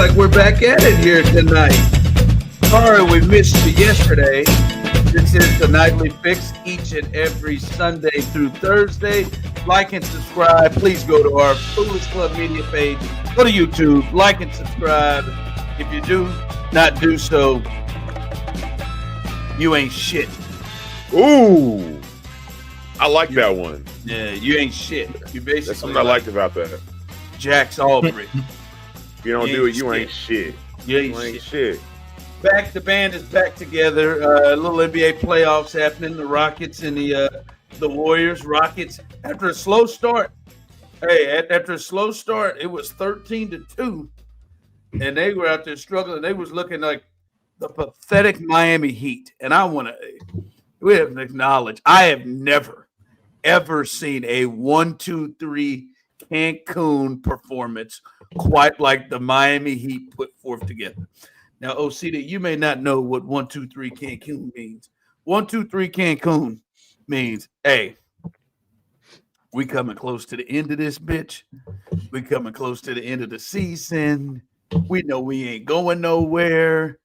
like we're back at it here tonight. Sorry we missed you yesterday. This is the Nightly Fix each and every Sunday through Thursday. Like and subscribe. Please go to our Foolish Club media page. Go to YouTube. Like and subscribe. If you do not do so, you ain't shit. Ooh, I like that one. Yeah, you ain't shit. You basically That's something I liked about that. Jax Albrecht. If you don't do it, you ain't shit. You ain't shit. Back, the band is back together. A little NBA playoffs happening. The Rockets and the Warriors. Rockets after a slow start. Hey, after a slow start, it was 13-2, and they were out there struggling. They was looking like the pathetic Miami Heat. And we have to acknowledge, I have never ever seen a 1-2-3 Cancun performance quite like the Miami Heat put forth together. Now, Osita, you may not know what 1-2-3 Cancun means. 1-2-3 Cancun means, hey, we coming close to the end of this bitch. We coming close to the end of the season. We know we ain't going nowhere.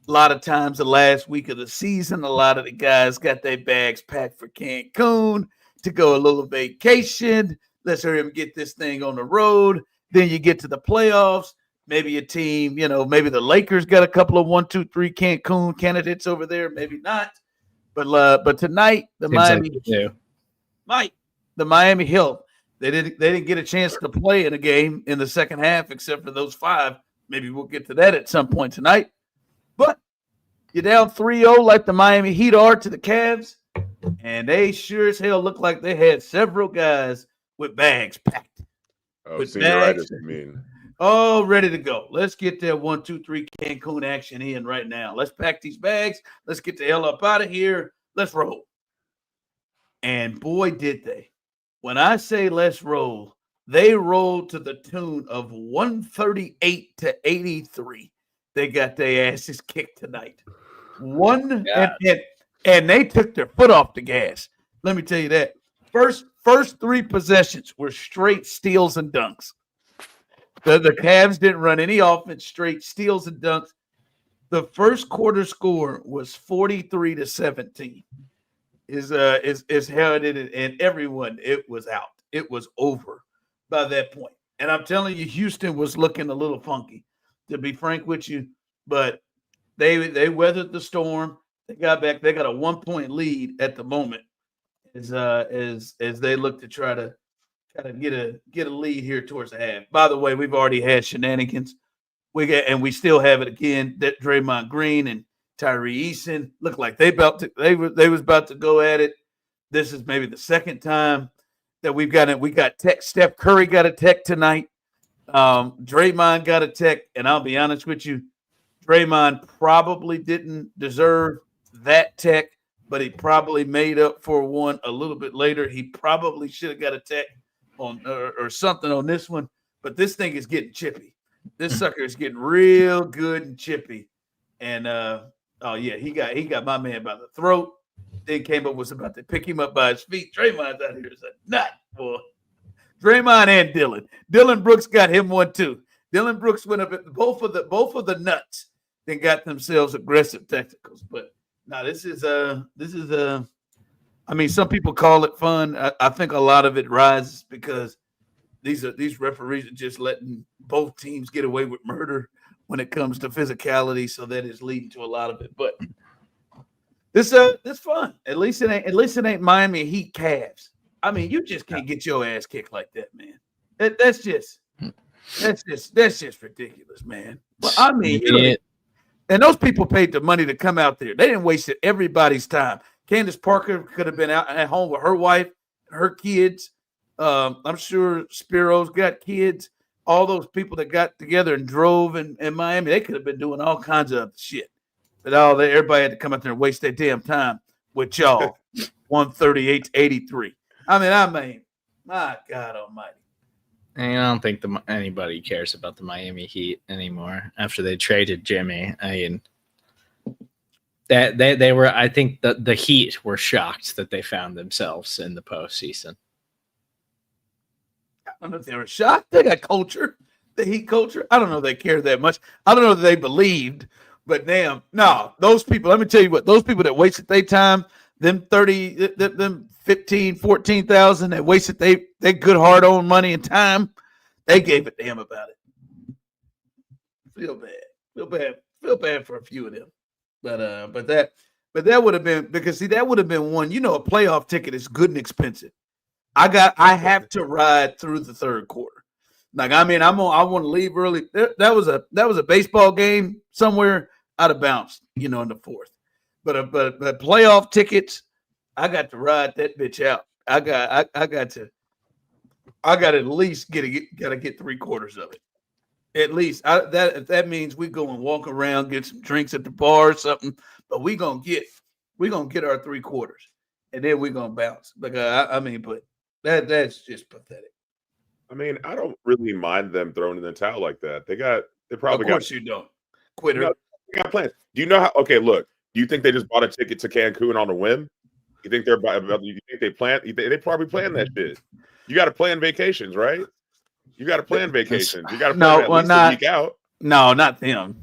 A lot of times the last week of the season, a lot of the guys got their bags packed for Cancun to go a little vacation. Let's hurry up and get this thing on the road. Then you get to the playoffs. Maybe a team, maybe the Lakers got a couple of 1-2-3 Cancun candidates over there. Maybe not. But tonight, the Miami Heat, they didn't get a chance to play in a game in the second half except for those 5. Maybe we'll get to that at some point tonight. But you're down 3-0 like the Miami Heat are to the Cavs, and they sure as hell look like they had several guys with bags packed. Ready to go. Let's get that 1-2-3 Cancun action in right now. Let's pack these bags. Let's get the hell up out of here. Let's roll. And boy, did they. When I say let's roll, they rolled to the tune of 138-83. They got their asses kicked tonight. And they took their foot off the gas. Let me tell you that. First 3 possessions were straight steals and dunks. The Cavs didn't run any offense, straight steals and dunks. The first quarter score was 43-17. Is how it is, and everyone, it was out. It was over by that point. And I'm telling you, Houston was looking a little funky, to be frank with you. But they weathered the storm. They got back. They got a 1-point lead at the moment as they look to try to get a lead here towards the half. By the way, we've already had shenanigans. We still have it again. That Draymond Green and Tyree Eason looked like they was about to go at it. This is maybe the second time that we've got it. We got tech. Steph Curry got a tech tonight. Draymond got a tech, and I'll be honest with you, Draymond probably didn't deserve that tech, but he probably made up for one a little bit later. He probably should have got a tech on or something on this one, but this thing is getting chippy. This sucker is getting real good and chippy. And he got my man by the throat. Then came up was about to pick him up by his feet. Draymond's out here is a nut, boy. Draymond and Dylan. Dylan Brooks got him one too. Dylan Brooks went up at both of the nuts, then got themselves aggressive technicals. But no, this is I mean, some people call it fun. I think a lot of it rises because these referees are just letting both teams get away with murder when it comes to physicality, so that is leading to a lot of it. But this fun. At least it ain't Miami Heat Cavs. I mean, you just can't get your ass kicked like that, man. That's just ridiculous, man. Well, I mean, and those people paid the money to come out there. They didn't waste everybody's time. Candace Parker could have been out at home with her wife, her kids. I'm sure Spiro's got kids. All those people that got together and drove in Miami, they could have been doing all kinds of shit. But everybody had to come out there and waste their damn time with y'all. 138-83. I mean, my God Almighty. I don't think anybody cares about the Miami Heat anymore after they traded Jimmy. I mean, that they were. I think the Heat were shocked that they found themselves in the postseason. I don't know if they were shocked. They got culture. the Heat culture. I don't know if they care that much. I don't know if they believed, but damn, no, those people, let me tell you what, those people that wasted their time, them 30, them 15, 14,000 that wasted they good hard earned money and time, they gave a damn about it. Feel bad for a few of them. But that would have been, because see, that would have been one, a playoff ticket is good and expensive. I have to ride through the third quarter. Like, I want to leave early. That was a baseball game somewhere. I'd have bounced, in the fourth. But playoff tickets, I got to ride that bitch out. I got to at least get 3/4 of it. At least if that means we go and walk around, get some drinks at the bar or something. But we gonna get our 3/4, and then we gonna bounce. But that's just pathetic. I mean, I don't really mind them throwing in the towel like that. They probably Of course you don't. Quitter. They got plans. Do you know how? Okay, look. Do you think they just bought a ticket to Cancun on a whim? You think you think they plan? They probably plan that shit. You got to plan vacations, right? You got to plan vacations. You got to plan at least a week out. No, not them.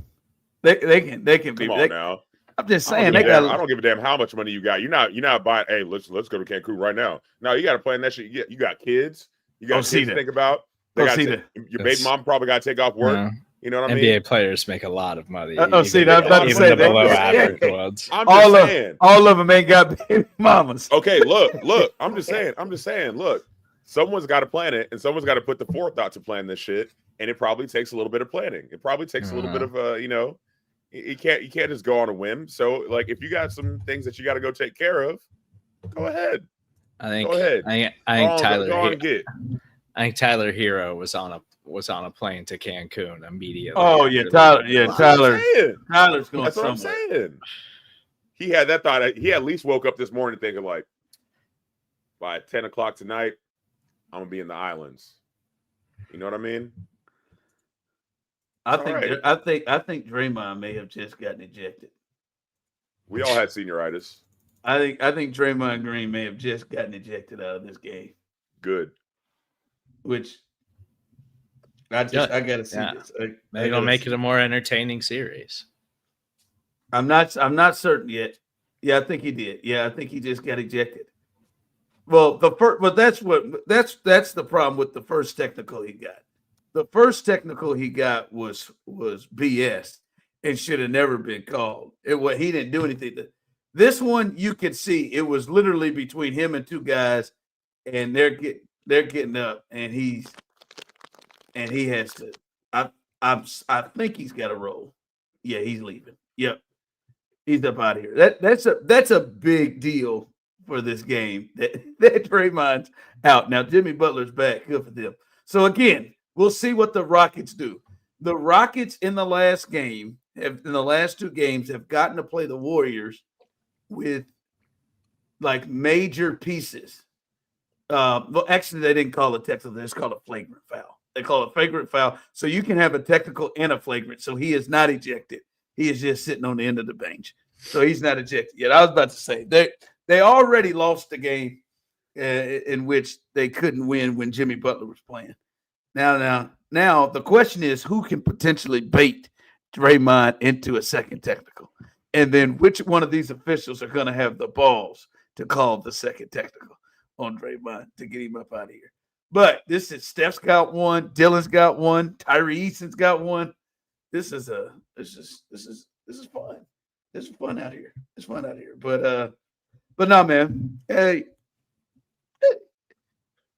They can be. Come on now. I'm just saying I don't give a damn how much money you got. You're not buying. Hey, let's go to Cancun right now. No, you got to plan that shit. You got kids. You got kids to think about. Your baby mom probably got to take off work. Yeah. You know what I mean? NBA players make a lot of money. I'm about to say that. Below average ones. I'm just saying. All of them ain't got baby mamas. Okay, look. I'm just saying. Look, someone's got to plan it, and someone's got to put the forethought to plan this shit, and it probably takes a little bit of planning. It probably takes a little bit of you can't just go on a whim. So, like, if you got some things that you got to go take care of, go ahead. I think Tyler Hero was on a plane to Cancun immediately. Oh yeah, Tyler. Yeah, Tyler's going. That's what I'm saying. He had that thought. He at least woke up this morning thinking, like, by 10 o'clock tonight, I'm gonna be in the islands. You know what I mean? I think Draymond may have just gotten ejected. We all had senioritis. I think Draymond Green may have just gotten ejected out of this game. Good. Which I gotta see this. Maybe it'll make it a more entertaining series. I'm not certain yet. Yeah, I think he did. Yeah, I think he just got ejected. Well, that's the problem with the first technical he got. The first technical he got was BS and should have never been called. He didn't do anything. This one you could see it was literally between him and two guys, and they're getting up, and he has to. I think he's got to roll. Yeah, he's leaving. Yep, he's up out of here. That's a big deal for this game. That Draymond's out now. Jimmy Butler's back. Good for them. So again, we'll see what the Rockets do. The Rockets in the last two games have gotten to play the Warriors with like major pieces. Well, actually, they didn't call it technical. They just called it flagrant foul. They call it flagrant foul. So you can have a technical and a flagrant. So he is not ejected. He is just sitting on the end of the bench. So he's not ejected yet. I was about to say they already lost the game in which they couldn't win when Jimmy Butler was playing. Now the question is who can potentially bait Draymond into a second technical, and then which one of these officials are going to have the balls to call the second technical on Draymond to get him up out of here. But this is Steph's got one, Dylan's got one, Tyree Easton's got one. This is fun. This is fun out here. It's fun out here. But no, man. Hey,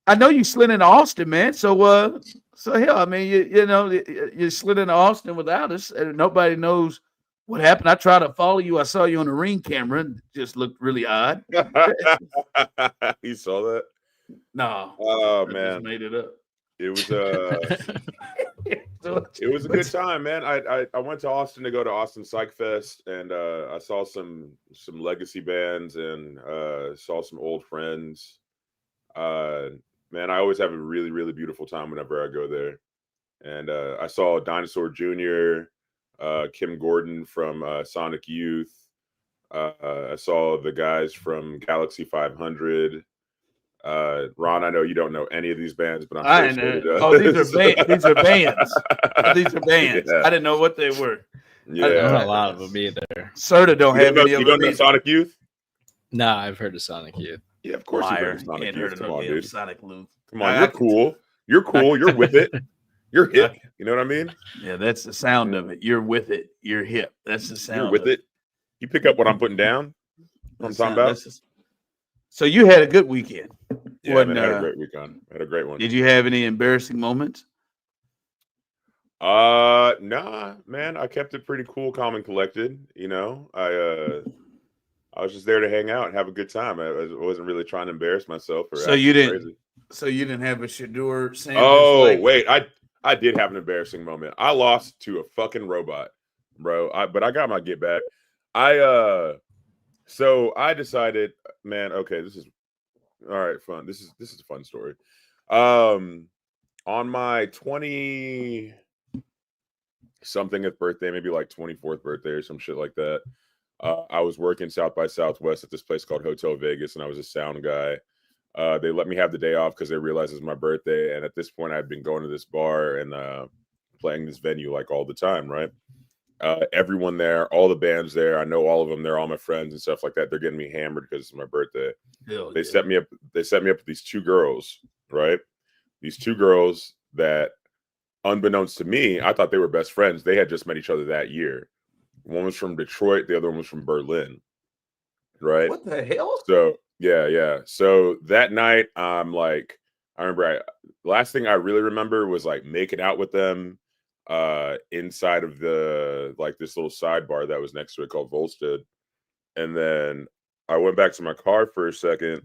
I know you slid into Austin, man. So hell, I mean, you slid into Austin without us, and nobody knows what happened. I tried to follow you. I saw you on the Ring camera, and it just looked really odd. You saw that? No. Oh I man, just made it up. It was it was a good time, man. I went to Austin to go to Austin Psych Fest, and I saw some legacy bands and saw some old friends. Man, I always have a really, really beautiful time whenever I go there. And I saw Dinosaur Jr., Kim Gordon from Sonic Youth. I saw the guys from Galaxy 500. Ron, I know you don't know any of these bands, but I I'm sure know. Shedeur does. Oh, these are bands. These are bands. Yeah. I didn't know what they were. Yeah, I don't know a lot of them either. Serda don't have any of you don't know them. Sonic Youth? No, I've heard of Sonic Youth. Yeah, of course you've heard of Sonic Ain't Youth. heard of Come no on, damn dude. Sonic Youth. Come on, you're cool. You're cool. You're with it. You're hip. You know what I mean? Yeah, that's the sound of it. You're with it. You're hip. That's the sound. You're with it. You pick up what I'm putting down. What I'm talking about. So you had a good weekend. Yeah, man, I had a great weekend. I had a great one. Did you have any embarrassing moments? Nah, man. I kept it pretty cool, calm, and collected. You know, I was just there to hang out and have a good time. I wasn't really trying to embarrass myself. So you didn't have a Shedeur Sanders? Oh, wait. I did have an embarrassing moment. I lost to a fucking robot, bro. But I got my get back. So I decided, man, okay, this is all right, fun. This is a fun story. On my 20 somethingth birthday, maybe like 24th birthday or some shit like that. I was working South by Southwest at this place called Hotel Vegas, and I was a sound guy. They let me have the day off because they realized it was my birthday. And at this point, I'd been going to this bar and playing this venue like all the time, right? Everyone there, all the bands there, I know all of them. They're all my friends and stuff like that. They're getting me hammered because it's my birthday. They set me up with these two girls, right? These two girls that, unbeknownst to me, I thought they were best friends. They had just met each other that year. One was from Detroit, the other one was from Berlin, right? What the hell? So yeah. So that night, I remember last thing I really remember was like making out with them inside of the this little sidebar that was next to it called Volstead. And then I went back to my car for a second,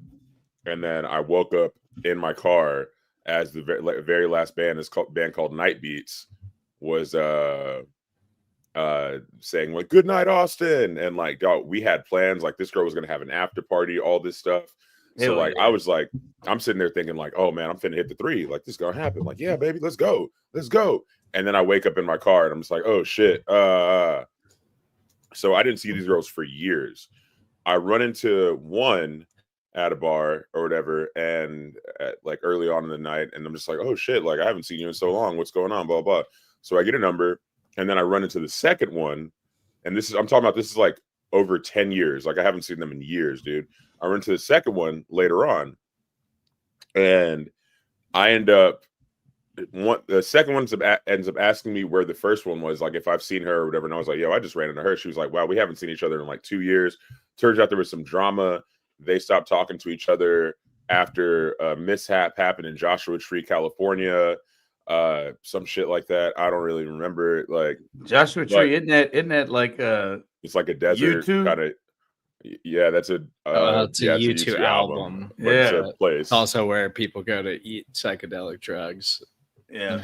and then I woke up in my car as the very last band called Night Beats was saying like "Good night, Austin," and like we had plans. Like this girl was gonna have an after party, all this stuff. So like I was like, I'm sitting there thinking like, oh man, I'm finna hit the 3. Like this is gonna happen. Like yeah, baby, let's go. And then I wake up in my car and I'm just like, oh shit. So I didn't see these girls for years. I run into one at a bar or whatever, and like early on in the night, and I'm just like, oh shit, like I haven't seen you in so long. What's going on? Blah blah. So I get a number, and then I run into the second one, and this is like over 10 years. Like I haven't seen them in years, dude. I run into the second one later on, and I end up the second one ends up asking me where the first one was, like if I've seen her or whatever. And I was like, yo, I just ran into her. She was like, wow, we haven't seen each other in like 2 years. Turns out there was some drama. They stopped talking to each other after a mishap happened in Joshua Tree, California. Some shit like that. I don't really remember it. Like Joshua Tree, isn't that like it's like a desert kind of. Yeah, that's a it's a U2 album. Yeah, it's a place. It's also where people go to eat psychedelic drugs. Yeah,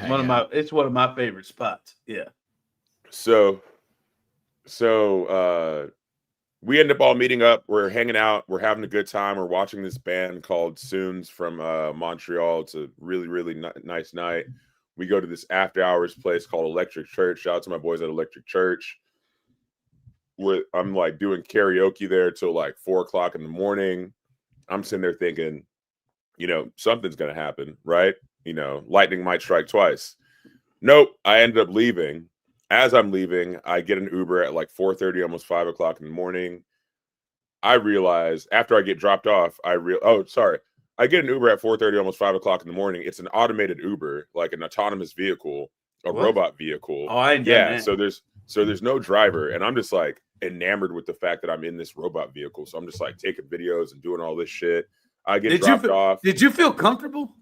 it's one of my favorite spots. Yeah. So we end up all meeting up. We're hanging out. We're having a good time. We're watching this band called Soons from Montreal. It's a really, really nice night. We go to this after hours place called Electric Church. Shout out to my boys at Electric Church. I'm like doing karaoke there till like 4:00 in the morning. I'm sitting there thinking, something's going to happen, right? Lightning might strike twice. Nope. I ended up leaving. As I'm leaving, I get an Uber at like 4:30, almost 5:00 in the morning. I realize after I get dropped off, I get an Uber at 4:30, almost 5:00 in the morning. It's an automated Uber, like an autonomous vehicle, robot vehicle. Oh, I yeah. So there's no driver, and I'm just like enamored with the fact that I'm in this robot vehicle. So I'm just like taking videos and doing all this shit. I get dropped off. Did you feel comfortable?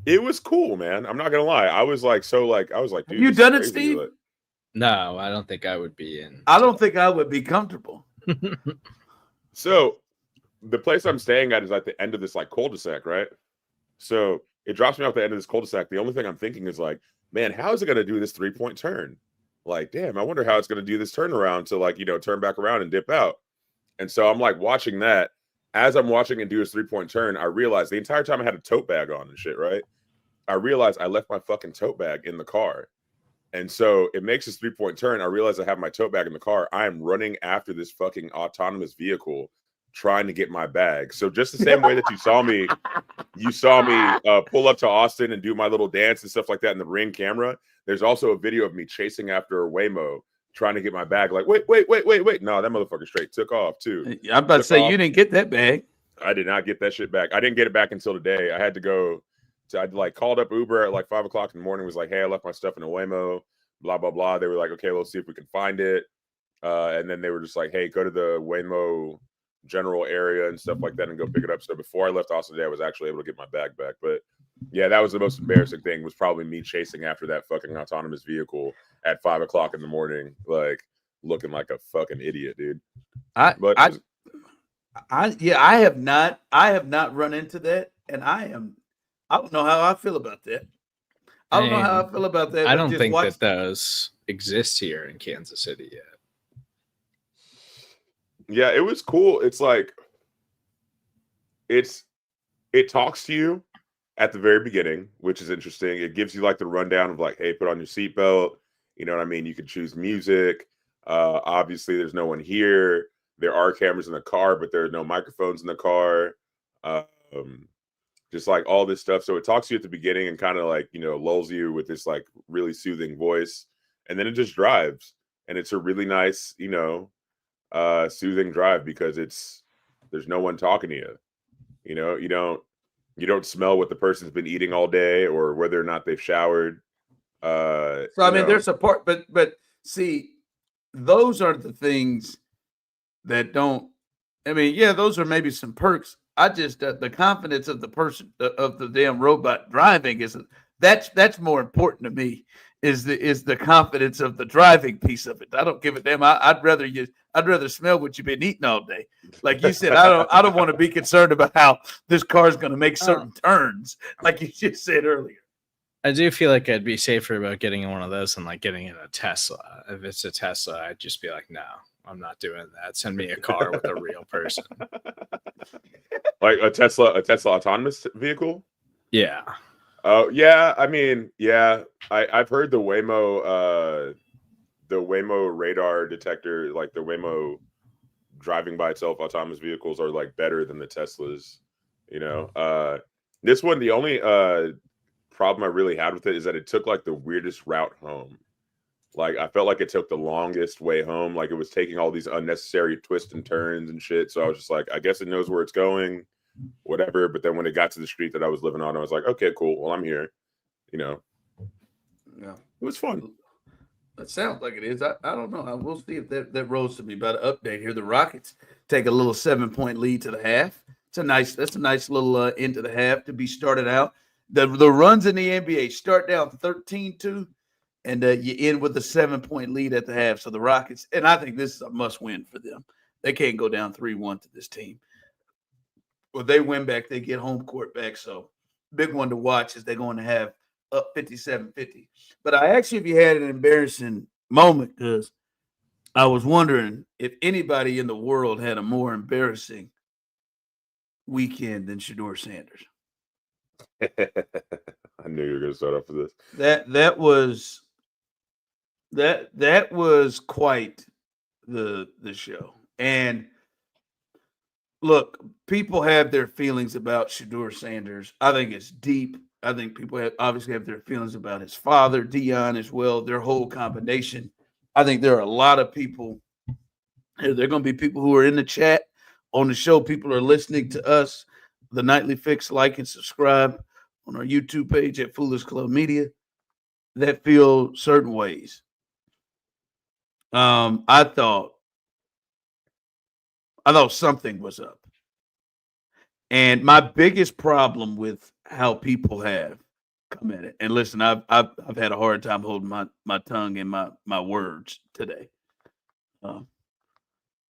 It was cool, man. I'm not gonna lie. I was like, dude, have you done it, Steve? No, I don't think I would be in. I don't think I would be comfortable. So the place I'm staying at is at the end of this like cul-de-sac, right? So it drops me off the end of this cul-de-sac. The only thing I'm thinking is like, man, how is it gonna do this 3-point turn? Like, damn, I wonder how it's gonna do this turnaround to like, turn back around and dip out. And so I'm like watching that. As I'm watching it do his 3-point turn, I realized the entire time I had a tote bag on and shit, right? I realized I left my fucking tote bag in the car. And so it makes this 3-point turn. I realize I have my tote bag in the car. I am running after this fucking autonomous vehicle, trying to get my bag. So just the same way that you saw me pull up to Austin and do my little dance and stuff like that in the Ring camera. There's also a video of me chasing after a Waymo trying to get my bag. Like, wait. No, that motherfucker straight took off too. I'm about to say you didn't get that bag. I did not get that shit back. I didn't get it back until today. I had to go to, I like called up Uber at like 5 o'clock in the morning, was like, hey, I left my stuff in a Waymo, blah, blah, blah. They were like, okay, let's see if we can find it. And then they were just like, hey, go to the Waymo general area and stuff like that and go pick it up. So before I left Austin today, I was actually able to get my bag back. But yeah, that was the most embarrassing thing, was probably me chasing after that fucking autonomous vehicle at 5 o'clock in the morning, like looking like a fucking idiot, dude. I have not run into that, and I don't know how I feel about that. I don't know how I feel about that. I don't think that those exist here in Kansas City yet. Yeah, it was cool. It's like it talks to you at the very beginning, which is interesting. It gives you like the rundown of like, hey, put on your seatbelt. You know what I mean? You can choose music. Obviously, there's no one here. There are cameras in the car, but there are no microphones in the car. Just like all this stuff. So it talks to you at the beginning and kind of like, you know, lulls you with this like really soothing voice. And then it just drives. And it's a really nice, you know, soothing drive because there's no one talking to you. You know, you don't smell what the person's been eating all day or whether or not they've showered. So I mean, there's a part, but see, those are the things that don't. I mean, yeah, those are maybe some perks. I just the confidence of the person of the damn robot driving that's more important to me. Is the confidence of the driving piece of it. I don't give a damn. I'd rather smell what you've been eating all day. Like you said, I don't want to be concerned about how this car is going to make certain turns, like you just said earlier. I do feel like I'd be safer about getting one of those than like getting in a Tesla. If it's a Tesla, I'd just be like, no, I'm not doing that. Send me a car with a real person. Like a Tesla autonomous vehicle? Yeah. Oh yeah, I mean, yeah, I've heard the Waymo radar detector, like the Waymo driving by itself autonomous vehicles are like better than the Teslas. You know, this one, the only problem I really had with it is that it took like the weirdest route home. Like I felt like it took the longest way home. Like it was taking all these unnecessary twists and turns and shit. So I was just like, I guess it knows where it's going, whatever. But then when it got to the street that I was living on, I was like, okay, cool. Well, I'm here. You know. Yeah, it was fun. That sounds like it is. I don't know. We'll see if that rolls to me. About an update here. The Rockets take a little 7-point lead to the half. That's a nice little into the half to be started out. The runs in the NBA start down 13-2, and you end with a 7-point lead at the half. So the Rockets, and I think this is a must-win for them. They can't go down 3-1 to this team. Well, they win back, they get home court back. So big one to watch as they're going to have up 57-50. But I asked you if you had an embarrassing moment because I was wondering if anybody in the world had a more embarrassing weekend than Shedeur Sanders. I knew you were going to start off with this. That was quite the show. And look, people have their feelings about Shedeur Sanders. I think it's deep. I think people obviously have their feelings about his father, Dion, as well, their whole combination. I think there are a lot of people. There are going to be people who are in the chat on the show. People are listening to us, the Nightly Fix. Like and subscribe on our YouTube page at Foolish Club Media that feel certain ways. I thought something was up. And my biggest problem with how people have come at it, and listen, I've had a hard time holding my tongue and my words today.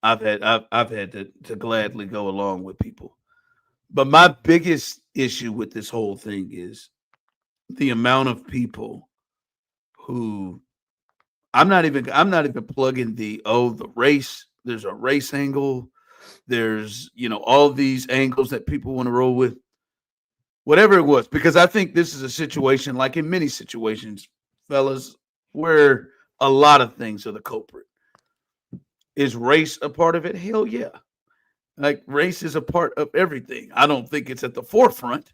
I've had to gladly go along with people. But my biggest issue with this whole thing is the amount of people who I'm not even plugging the race. There's a race angle. There's, all these angles that people want to roll with, whatever it was, because I think this is a situation, like in many situations, fellas, where a lot of things are the culprit. Is race a part of it? Hell yeah. Like race is a part of everything. I don't think it's at the forefront.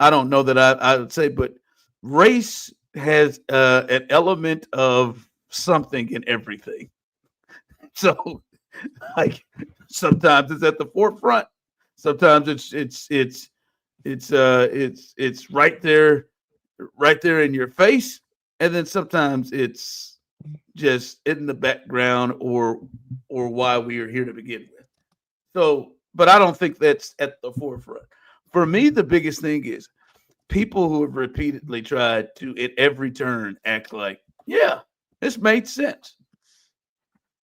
I don't know that I would say, but race has an element of something in everything. So, like sometimes it's at the forefront. Sometimes it's right there in your face, and then sometimes it's just in the background or why we are here to begin with. So, but I don't think that's at the forefront. For me, the biggest thing is people who have repeatedly tried to, at every turn, act like, yeah, this made sense.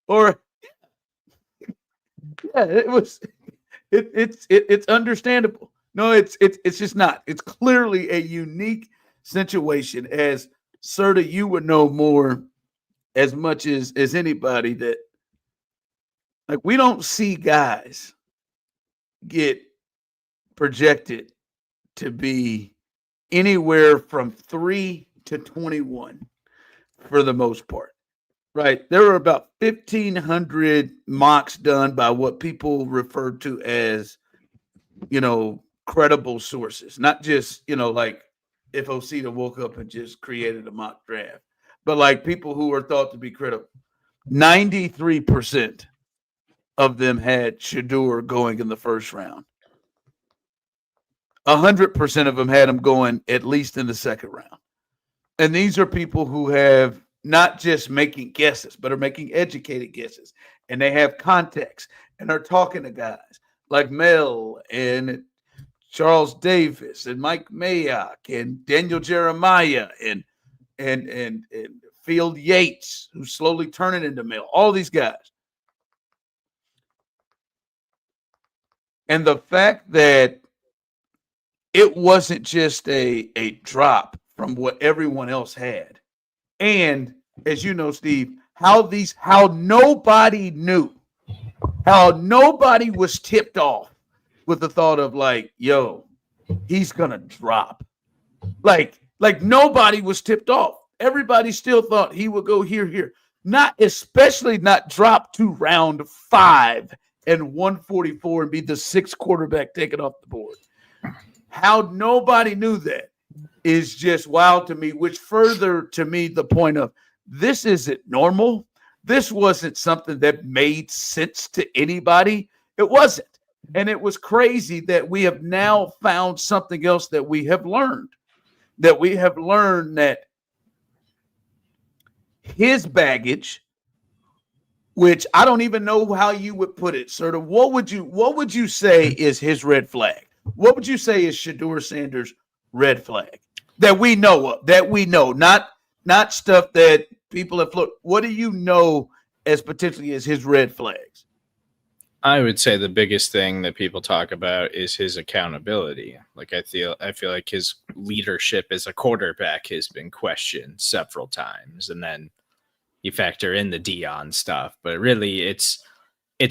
Or, yeah, it's understandable. No, it's just not. It's clearly a unique situation. As Serda, you would know more as much as anybody that, like, we don't see guys get projected to be anywhere from 3 to 21 for the most part, right? There were about 1,500 mocks done by what people refer to as, credible sources, not just, like if Osita woke up and just created a mock draft, but like people who are thought to be credible. 93% of them had Shedeur going in the first round. 100% of them had him going at least in the second round. And these are people who have not just making guesses, but are making educated guesses. And they have context and are talking to guys like Mel and Charles Davis and Mike Mayock and Daniel Jeremiah and Field Yates, who's slowly turning into Mel. All these guys. And the fact that it wasn't just a drop from what everyone else had. And as you know, Steve, how nobody knew, how nobody was tipped off with the thought of like, yo, he's going to drop. Like nobody was tipped off. Everybody still thought he would go here. Especially not drop to round 5 and 144 and be the 6th quarterback taken off the board. How nobody knew that is just wild to me, which further to me the point of this isn't normal. This wasn't something that made sense to anybody. It wasn't. And it was crazy that we have now found something else that we have learned. That his baggage, which I don't even know how you would put it, sort of, what would you say is his red flag? What would you say is Shedeur Sanders' red flag that we know of, not stuff that people have floated? What do you know as potentially as his red flags? I would say the biggest thing that people talk about is his accountability. Like I feel like his leadership as a quarterback has been questioned several times, and then you factor in the Dion stuff, but really it's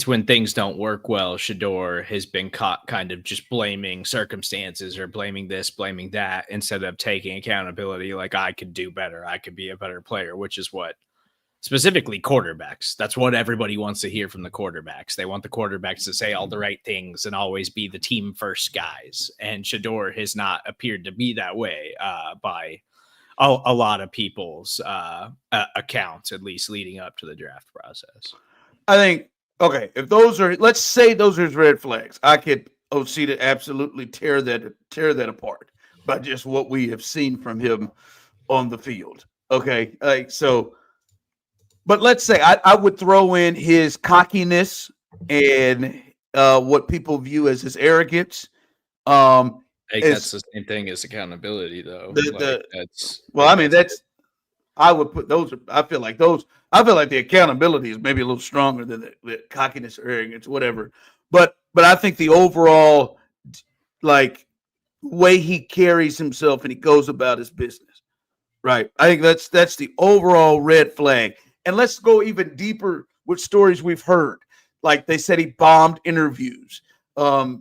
when things don't work well. Shedeur has been caught kind of just blaming circumstances or blaming this, blaming that, instead of taking accountability. Like, I could do better. I could be a better player, which is what specifically quarterbacks. That's what everybody wants to hear from the quarterbacks. They want the quarterbacks to say all the right things and always be the team first guys. And Shedeur has not appeared to be that way by a lot of people's accounts, at least leading up to the draft process. I think, okay, if let's say those are his red flags, I could Osita absolutely tear that apart by just what we have seen from him on the field. Okay, but let's say I would throw in his cockiness and what people view as his arrogance. I think that's the same thing as accountability, though. I would put those. I feel like the accountability is maybe a little stronger than the cockiness or arrogance, whatever. But I think the overall like way he carries himself and he goes about his business, right? I think that's the overall red flag. And let's go even deeper with stories we've heard. Like they said he bombed interviews.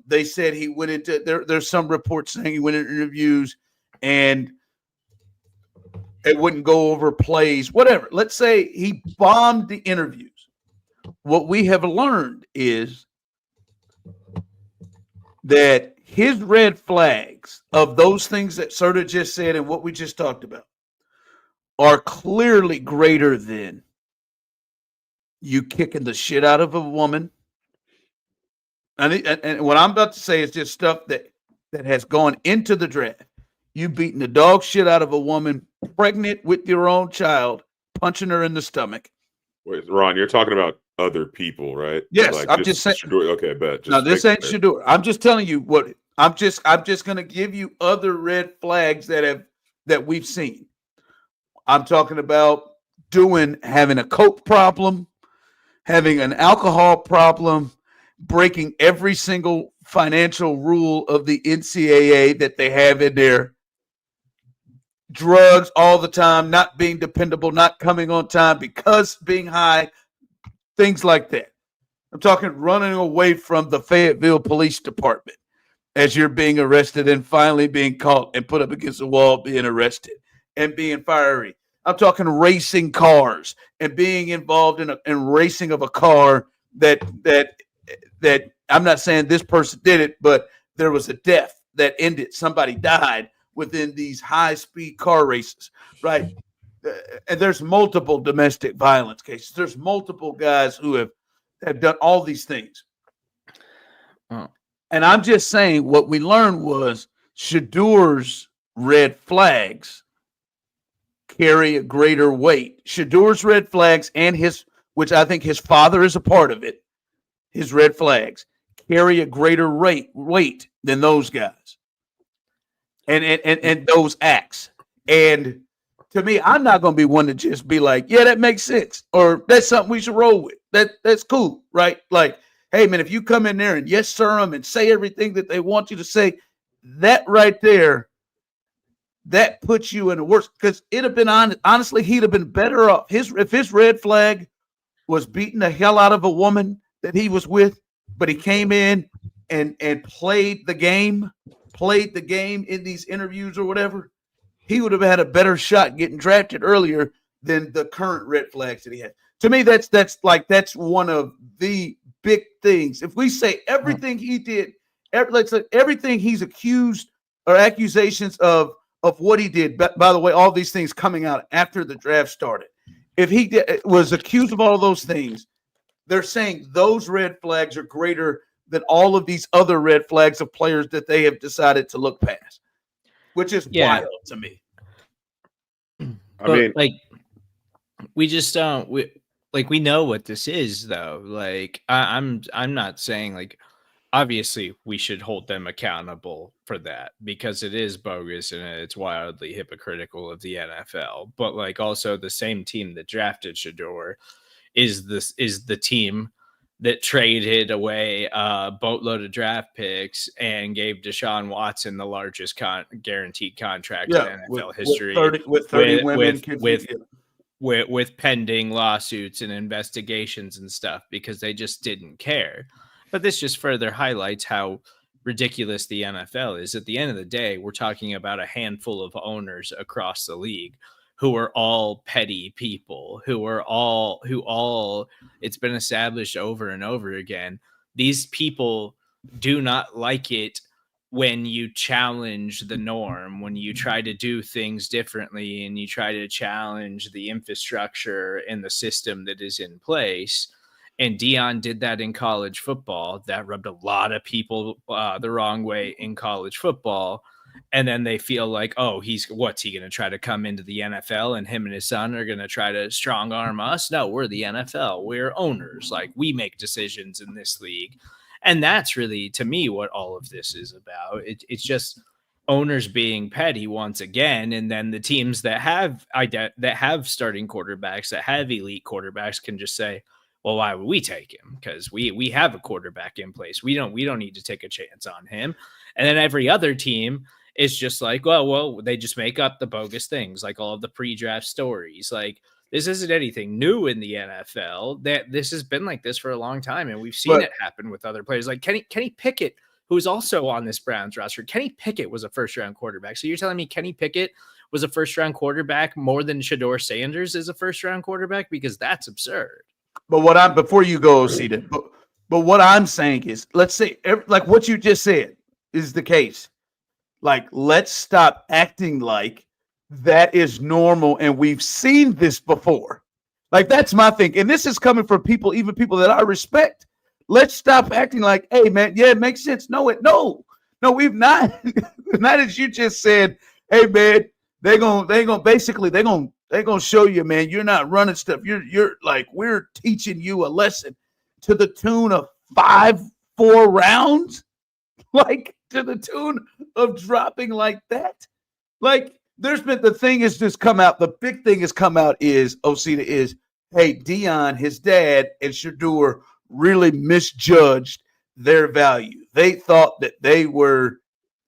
They said he went into there's some reports saying he went into interviews and it wouldn't go over plays, whatever. Let's say he bombed the interviews. What we have learned is that his red flags of those things that Serda just said and what we just talked about are clearly greater than you kicking the shit out of a woman. And what I'm about to say is just stuff that has gone into the draft. You beating the dog shit out of a woman pregnant with your own child, punching her in the stomach. Wait, Ron, you're talking about other people, right? Yes, like I'm just saying. Shedeur, okay, bet. No, this ain't Shedeur. I'm just telling you what I'm just going to give you other red flags that we've seen. I'm talking about having a coke problem, having an alcohol problem, breaking every single financial rule of the NCAA that they have in there. Drugs all the time, not being dependable, not coming on time because being high, things like that. I'm talking running away from the Fayetteville Police Department as you're being arrested and finally being caught and put up against the wall, being arrested and being fiery. I'm talking racing cars and being involved in racing of a car that I'm not saying this person did it, but there was a death that ended. Somebody died within these high-speed car races, right? And there's multiple domestic violence cases. There's multiple guys who have done all these things. Oh. And I'm just saying what we learned was Shedeur's red flags carry a greater weight. Shedeur's red flags and which I think his father is a part of it, his red flags carry a greater weight than those guys and those acts. And to me, I'm not going to be one to just be like, yeah, that makes sense, or that's something we should roll with. That's cool, right? Like, hey, man, if you come in there and yes, sir, them and say everything that they want you to say, that right there, that puts you in the worst. Because it'd have been honestly, he'd have been better off. If his red flag was beating the hell out of a woman that he was with, but he came in and played the game in these interviews or whatever, he would have had a better shot getting drafted earlier than the current red flags that he had. To me, that's one of the big things. If we say everything he did, everything he's accused or accusations of what he did, by the way, all these things coming out after the draft started. If he was accused of all of those things, they're saying those red flags are greater than all of these other red flags of players that they have decided to look past, which is wild to me. I mean, like, we just don't. We know what this is, though. Like, I'm not saying, like, obviously we should hold them accountable for that because it is bogus and it's wildly hypocritical of the NFL. But like, also the same team that drafted Shedeur is the team that traded away a boatload of draft picks and gave Deshaun Watson the largest guaranteed contract in NFL history with 30 women, with pending lawsuits and investigations and stuff because they just didn't care. But this just further highlights how ridiculous the NFL is. At the end of the day, we're talking about a handful of owners across the league who are all petty people, who all it's been established over and over again. These people do not like it when you challenge the norm, when you try to do things differently and you try to challenge the infrastructure and the system that is in place. And Deion did that in college football. That rubbed a lot of people the wrong way in college football. And then they feel like, oh, what's he going to try to come into the NFL and him and his son are going to try to strong arm us? No, we're the NFL. We're owners. Like, we make decisions in this league. And that's really, to me, what all of this is about. It's just owners being petty once again. And then the teams that have starting quarterbacks, that have elite quarterbacks can just say, well, why would we take him? Because we have a quarterback in place. We don't need to take a chance on him. And then every other team is just like, well, they just make up the bogus things, like all of the pre-draft stories. Like, this isn't anything new in the NFL. That this has been like this for a long time, and we've seen it happen with other players. Like Kenny Pickett, who's also on this Browns roster. Kenny Pickett was a first-round quarterback. So you're telling me Kenny Pickett was a first-round quarterback more than Shedeur Sanders is a first-round quarterback? Because that's absurd. But before you go, Osita, But what I'm saying is, let's say, like what you just said is the case. Like, let's stop acting like that is normal and we've seen this before. Like, that's my thing. And this is coming from people, even people that I respect. Let's stop acting like, hey, man, yeah, it makes sense. No, we've not. Not as you just said, hey, man, they're gonna show you, man, you're not running stuff. You're like, we're teaching you a lesson to the tune of 5-4 rounds, like to the tune of dropping like that. Like, there's been the thing is just come out. The big thing has come out is Osita is, hey, Dion, his dad, and Shedeur really misjudged their value. They thought that they were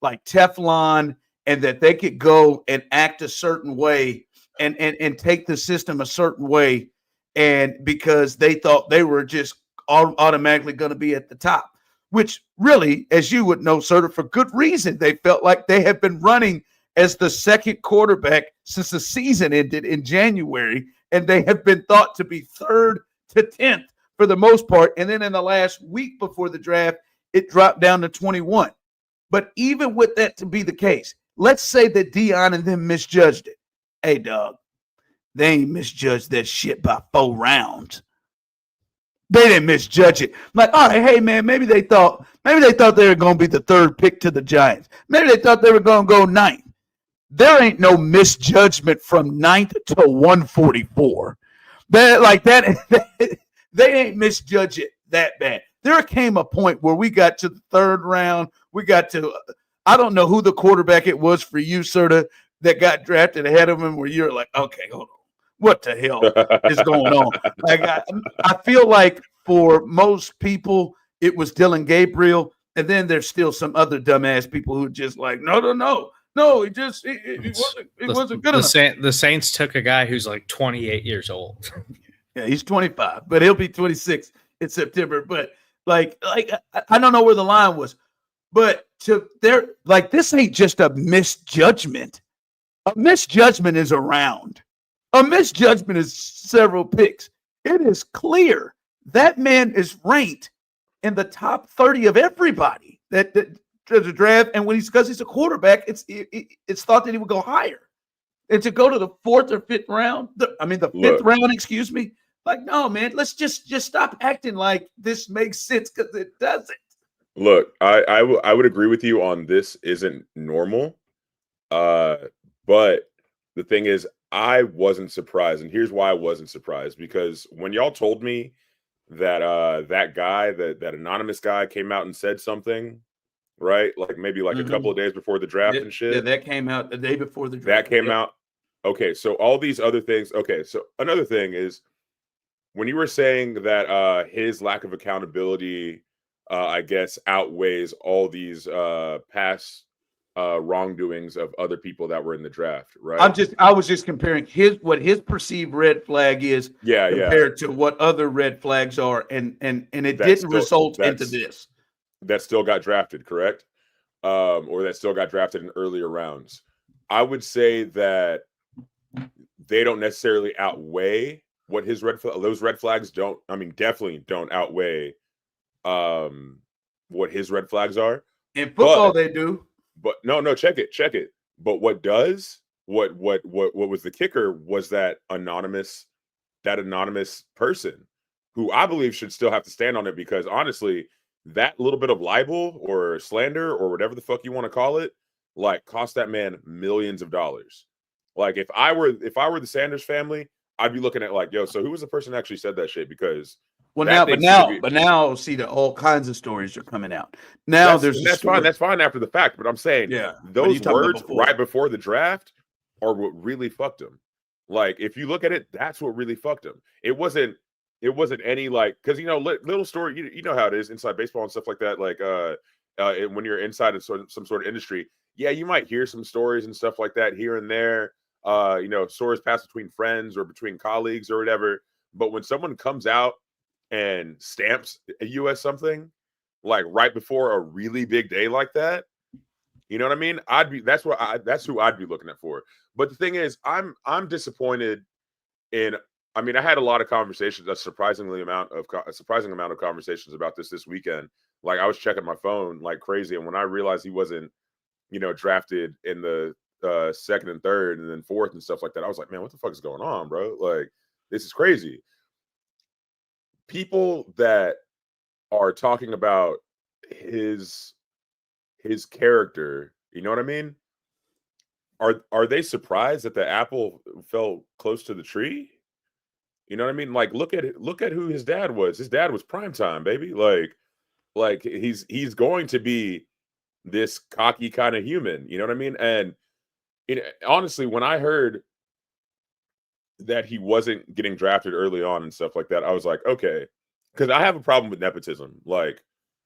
like Teflon and that they could go and act a certain way and take the system a certain way. And because they thought they were just automatically going to be at the top, which really, as you would know, Serda, for good reason, they felt like they had been running as the second quarterback since the season ended in January, and they have been thought to be 3rd to 10th for the most part. And then in the last week before the draft, it dropped down to 21. But even with that to be the case, let's say that Dion and them misjudged it. Hey, dog, they ain't misjudged that shit by 4 rounds. They didn't misjudge it. Like, all right, hey, man, maybe they thought they were going to be the 3rd pick to the Giants. Maybe they thought they were going to go 9th. There ain't no misjudgment from 9th to 144. They ain't misjudge it that bad. There came a point where we got to the 3rd round. We got to, I don't know who the quarterback it was for you, Serda, that got drafted ahead of him where you're like, okay, hold on. What the hell is going on? Like, I feel like for most people, it was Dylan Gabriel. And then there's still some other dumbass people who just like, no, it wasn't good enough. The Saints took a guy who's like 28 years old. Yeah, he's 25, but he'll be 26 in September. But like I don't know where the line was. But this ain't just a misjudgment. A misjudgment is around. A misjudgment is several picks. It is clear that man is ranked in the top 30 of everybody that does a draft. And because he's a quarterback, it's thought that he would go higher. And to go to the 4th or 5th round, the 5th round, excuse me. Like, no, man, let's just stop acting like this makes sense because it doesn't. Look, I would agree with you on this isn't normal. But the thing is, I wasn't surprised, and here's why I wasn't surprised. Because when y'all told me that that guy, that anonymous guy, came out and said something, right? Like maybe like a couple of days before the draft and shit. Yeah, that came out the day before the draft. That came out. Okay, so all these other things. Okay, so another thing is when you were saying that his lack of accountability, I guess, outweighs all these past wrongdoings of other people that were in the draft, right? I was just comparing what his perceived red flag is compared to what other red flags are, and it didn't result into this. That still got drafted, correct? Or that still got drafted in earlier rounds. I would say that they don't necessarily outweigh what his those red flags don't. I mean, definitely don't outweigh what his red flags are. In football, they do. But no, check it. But what was the kicker was that anonymous person who I believe should still have to stand on it, because honestly, that little bit of libel or slander or whatever the fuck you want to call it, like, cost that man millions of dollars. Like, if I were the Sanders family, I'd be looking at like, yo, so who was the person that actually said that shit? Because now, see, that all kinds of stories are coming out. Now that's fine. That's fine after the fact. But I'm saying, those words right before the draft are what really fucked him. Like, if you look at it, that's what really fucked him. It wasn't any, like, because little story. You know how it is inside baseball and stuff like that. Like, when you're inside of some sort of industry, you might hear some stories and stuff like that here and there. Stories pass between friends or between colleagues or whatever. But when someone comes out and stamps you as something, like right before a really big day like that, you know what I mean? That's who I'd be looking at for. But the thing is, I'm disappointed in I mean, I had a lot of conversations, a surprising amount of conversations about this weekend. Like, I was checking my phone like crazy, and when I realized he wasn't, drafted in the second and third and then fourth and stuff like that, I was like, man, what the fuck is going on, bro? Like, this is crazy. People that are talking about his character, you know what I mean? Are they surprised that the apple fell close to the tree? You know what I mean? Like, look at who his dad was. His dad was primetime, baby. Like he's going to be this cocky kind of human. You know what I mean? And honestly, when I heard that he wasn't getting drafted early on and stuff like that, I was like, okay, because I have a problem with nepotism. Like,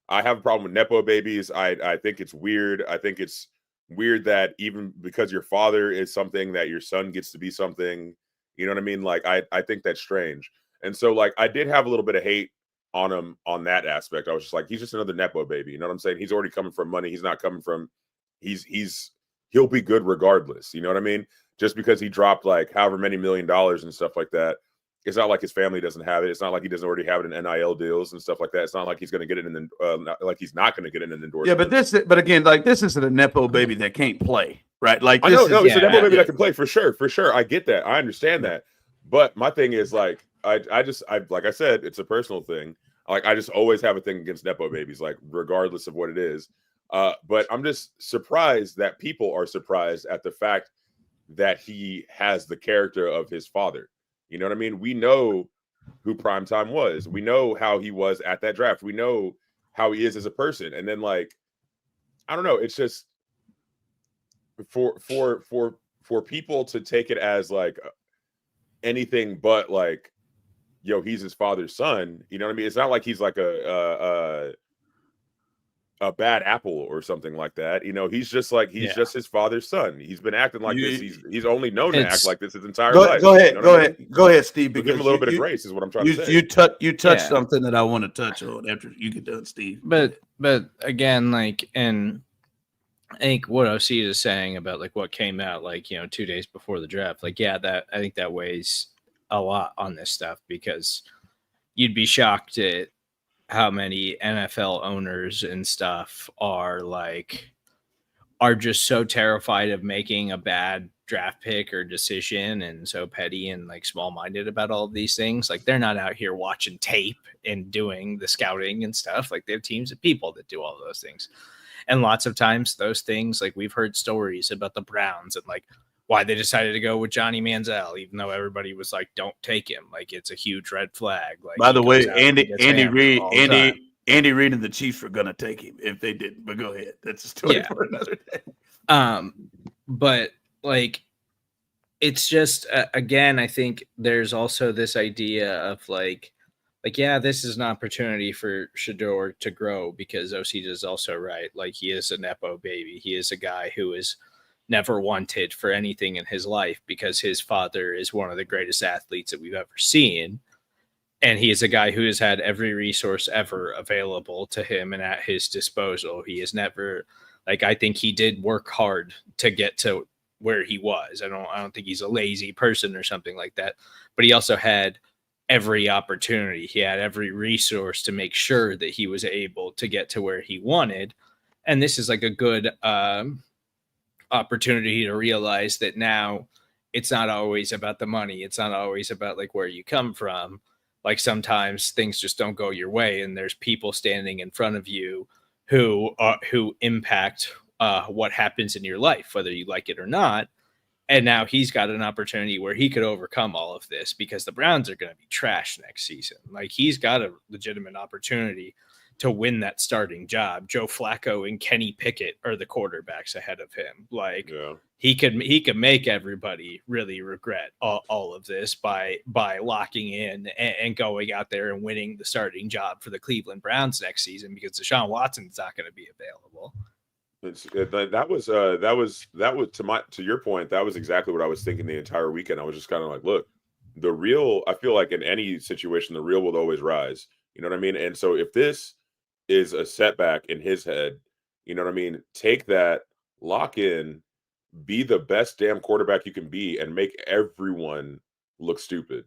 I have a problem with nepo babies. I think it's weird. I think it's weird that even because your father is something, that your son gets to be something. You know what I mean? Like, I think that's strange. And so, like, I did have a little bit of hate on him on that aspect. I was just like, he's just another nepo baby. You know what I'm saying? He's already coming from money. He's not coming from. He'll be good regardless. You know what I mean? Just because he dropped like however many $1 million and stuff like that. It's not like his family doesn't have it. It's not like he doesn't already have it in NIL deals and stuff like that. It's not like he's going to get it in like he's not going to get it in an endorsement. Yeah, but again, like, this isn't a nepo baby that can't play, right? Like, I know, it's a nepo baby that can play for sure. I get that. I understand that. But my thing is, like, I like I said, it's a personal thing. Like, I just always have a thing against nepo babies, like, regardless of what it is. But I'm just surprised that people are surprised at the fact that he has the character of his father. You know what I mean? We know who Primetime was. We know how he was at that draft. We know how he is as a person. And then, like, I don't know. It's just for people to take it as like anything but like, yo, he's his father's son. You know what I mean? It's not like he's like a bad apple or something like that. You know, he's just like, he's just his father's son. He's been acting like this. He's only known to act like this his entire life. Go ahead, Steve. Because give him a little bit of grace is what I'm trying to say. You touched something that I want to touch on after you get done, Steve. But again, like, and I think what Osita is saying about like what came out like, 2 days before the draft, like, that I think that weighs a lot on this stuff, because you'd be shocked at how many NFL owners and stuff are just so terrified of making a bad draft pick or decision, and so petty and like small-minded about all of these things. Like, they're not out here watching tape and doing the scouting and stuff. Like, they have teams of people that do all those things. And lots of times those things, like, we've heard stories about the Browns and like why they decided to go with Johnny Manziel, even though everybody was like, don't take him. Like, it's a huge red flag. Like, by the way, Andy Reid and the Chiefs were going to take him if they didn't, but go ahead. That's a story for another day. But like, it's just, again, I think there's also this idea of like, this is an opportunity for Shedeur to grow, because Osita is also right. Like, he is a nepo baby. He is a guy who is never wanted for anything in his life because his father is one of the greatest athletes that we've ever seen. And he is a guy who has had every resource ever available to him and at his disposal. He is never, like, I think he did work hard to get to where he was. I don't think he's a lazy person or something like that, but he also had every opportunity. He had every resource to make sure that he was able to get to where he wanted. And this is like a good opportunity to realize that now it's not always about the money. It's not always about like where you come from. Like, sometimes things just don't go your way, and there's people standing in front of you who impact what happens in your life, whether you like it or not. And now he's got an opportunity where he could overcome all of this, because the Browns are going to be trash next season. Like, he's got a legitimate opportunity to win that starting job. Joe Flacco and Kenny Pickett are the quarterbacks ahead of him. Like, he could make everybody really regret all of this by locking in and going out there and winning the starting job for the Cleveland Browns next season, because Deshaun Watson's not going to be available. That was to your point. That was exactly what I was thinking the entire weekend. I was just kind of like, look, I feel like in any situation, the real will always rise. You know what I mean? And so if this is a setback in his head, you know what I mean? Take that, lock in, be the best damn quarterback you can be, and make everyone look stupid.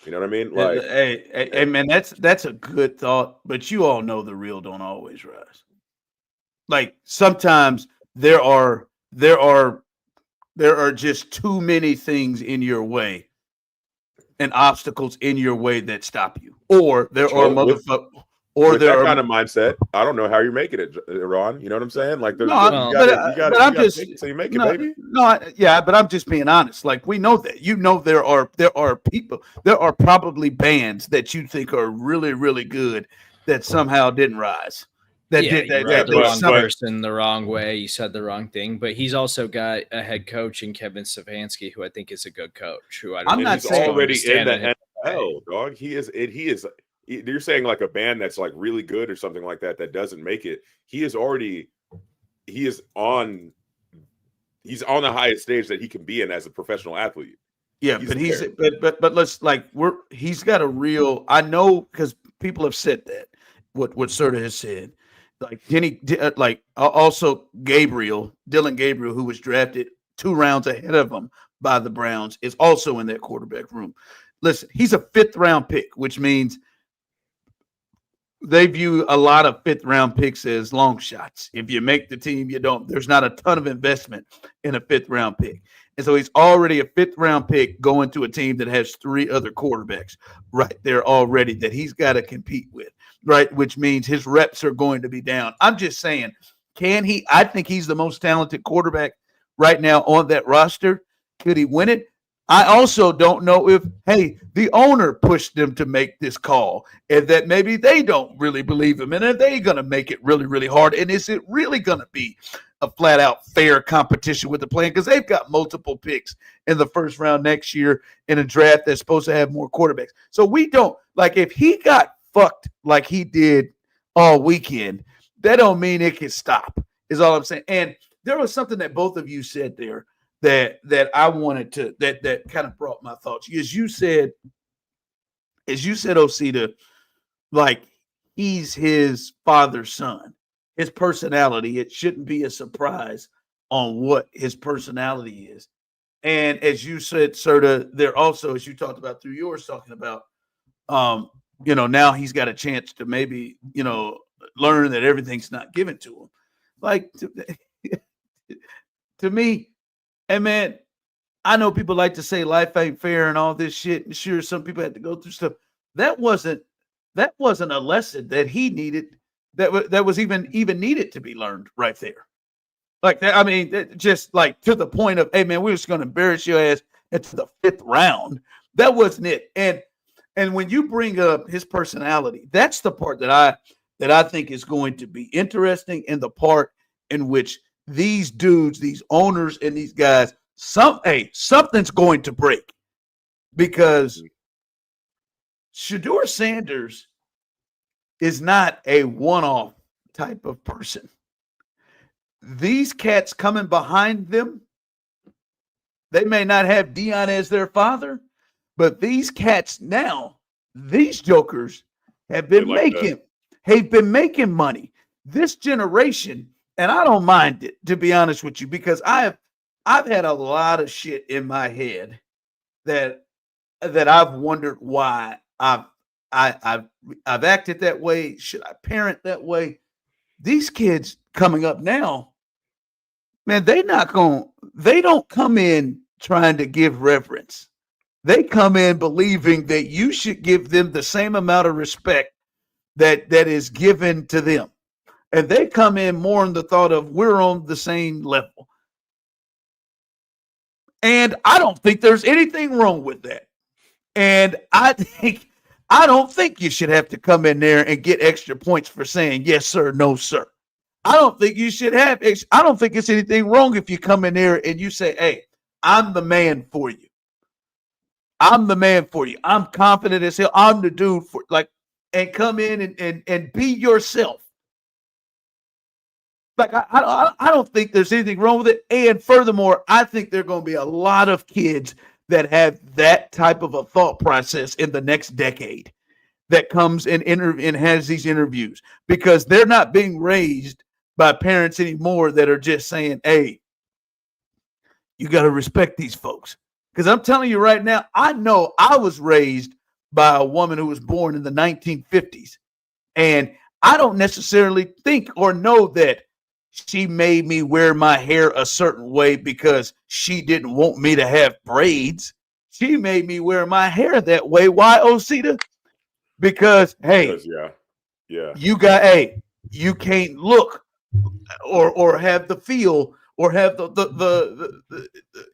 You know what I mean? Like, hey, man, that's a good thought, but you all know the real don't always rise. Like sometimes there are just too many things in your way and obstacles in your way that stop you, or there are motherfuckers. Or with there that are kind of mindset, I don't know how you're making it, Ron. You know what I'm saying? Like, there's, no, you gotta take it so you make it, baby. Yeah, but I'm just being honest. Like we know that there are people, there are probably bands that you think are really really good that somehow didn't rise. You read the wrong person the wrong way. You said the wrong thing, but he's also got a head coach in Kevin Stefanski, who I think is a good coach. Who I'm not saying already in the NFL, dog. He is. You're saying like a band that's like really good or something like that doesn't make it. He is on the highest stage that he can be in as a professional athlete. Yeah, but let's he's got a real. I know because people have said that what Serda has said. Like also Dylan Gabriel, who was drafted 2 rounds ahead of him by the Browns, is also in that quarterback room. Listen, he's a 5th round pick, which means they view a lot of 5th round picks as long shots. If you make the team, you don't. There's not a ton of investment in a 5th round pick. And so he's already a 5th round pick going to a team that has 3 other quarterbacks right there already that he's got to compete with, right? Which means his reps are going to be down. I'm just saying, can he? I think he's the most talented quarterback right now on that roster. Could he win it? I also don't know if, the owner pushed them to make this call and that maybe they don't really believe him and are they going to make it really, really hard? And is it really going to be a flat out fair competition with the plan? Because they've got multiple picks in the 1st round next year in a draft that's supposed to have more quarterbacks. So we don't, if he got fucked like he did all weekend, that don't mean it can stop, is all I'm saying. And there was something that both of you said there that I wanted to that kind of brought my thoughts. As you said, Osita, he's his father's son. His personality, it shouldn't be a surprise on what his personality is. And as you said, Serda, there also, as you talked about through yours, talking about now he's got a chance to maybe, learn that everything's not given to him. To me, hey, man, I know people like to say life ain't fair and all this shit. And sure, some people had to go through stuff. That wasn't a lesson that he needed. That was even needed to be learned right there. Like that. I mean, just to the point of, hey, man, we're just going to embarrass your ass into the 5th round. That wasn't it. And when you bring up his personality, that's the part that I think is going to be interesting, and the part in which these dudes, these owners, and these guys, something's going to break, because Shedeur Sanders is not a one-off type of person. These cats coming behind them, they may not have Dion as their father, but these cats now, these jokers have been making money. This generation. And I don't mind it, to be honest with you, because I've had a lot of shit in my head that I've wondered why I've acted that way. Should I parent that way? These kids coming up now, man, they don't come in trying to give reverence. They come in believing that you should give them the same amount of respect that is given to them. And they come in more in the thought of we're on the same level. And I don't think there's anything wrong with that. And I don't think you should have to come in there and get extra points for saying yes, sir, no, sir. I don't think you should have. I don't think it's anything wrong if you come in there and you say, hey, I'm the man for you. I'm the man for you. I'm confident as hell. I'm the dude for and come in and be yourself. I don't think there's anything wrong with it. And furthermore, I think there are going to be a lot of kids that have that type of a thought process in the next decade that comes and has these interviews, because they're not being raised by parents anymore that are just saying, hey, you got to respect these folks. Because I'm telling you right now, I know I was raised by a woman who was born in the 1950s. And I don't necessarily think or know that she made me wear my hair a certain way because she didn't want me to have braids. She made me wear my hair that way. Why, Osita? Because, hey, you can't look or have the feel or have the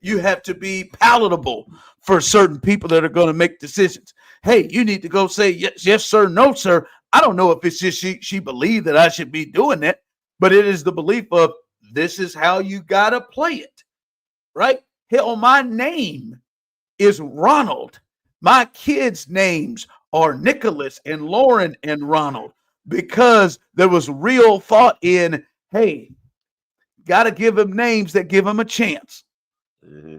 you have to be palatable for certain people that are going to make decisions. Hey, you need to go say yes sir, no sir. I don't know if it's just she believed that I should be doing that, but it is the belief of this is how you gotta play it, right? Hell, my name is Ronald. My kids' names are Nicholas and Lauren and Ronald because there was real thought in, hey, got to give them names that give them a chance. Mm-hmm.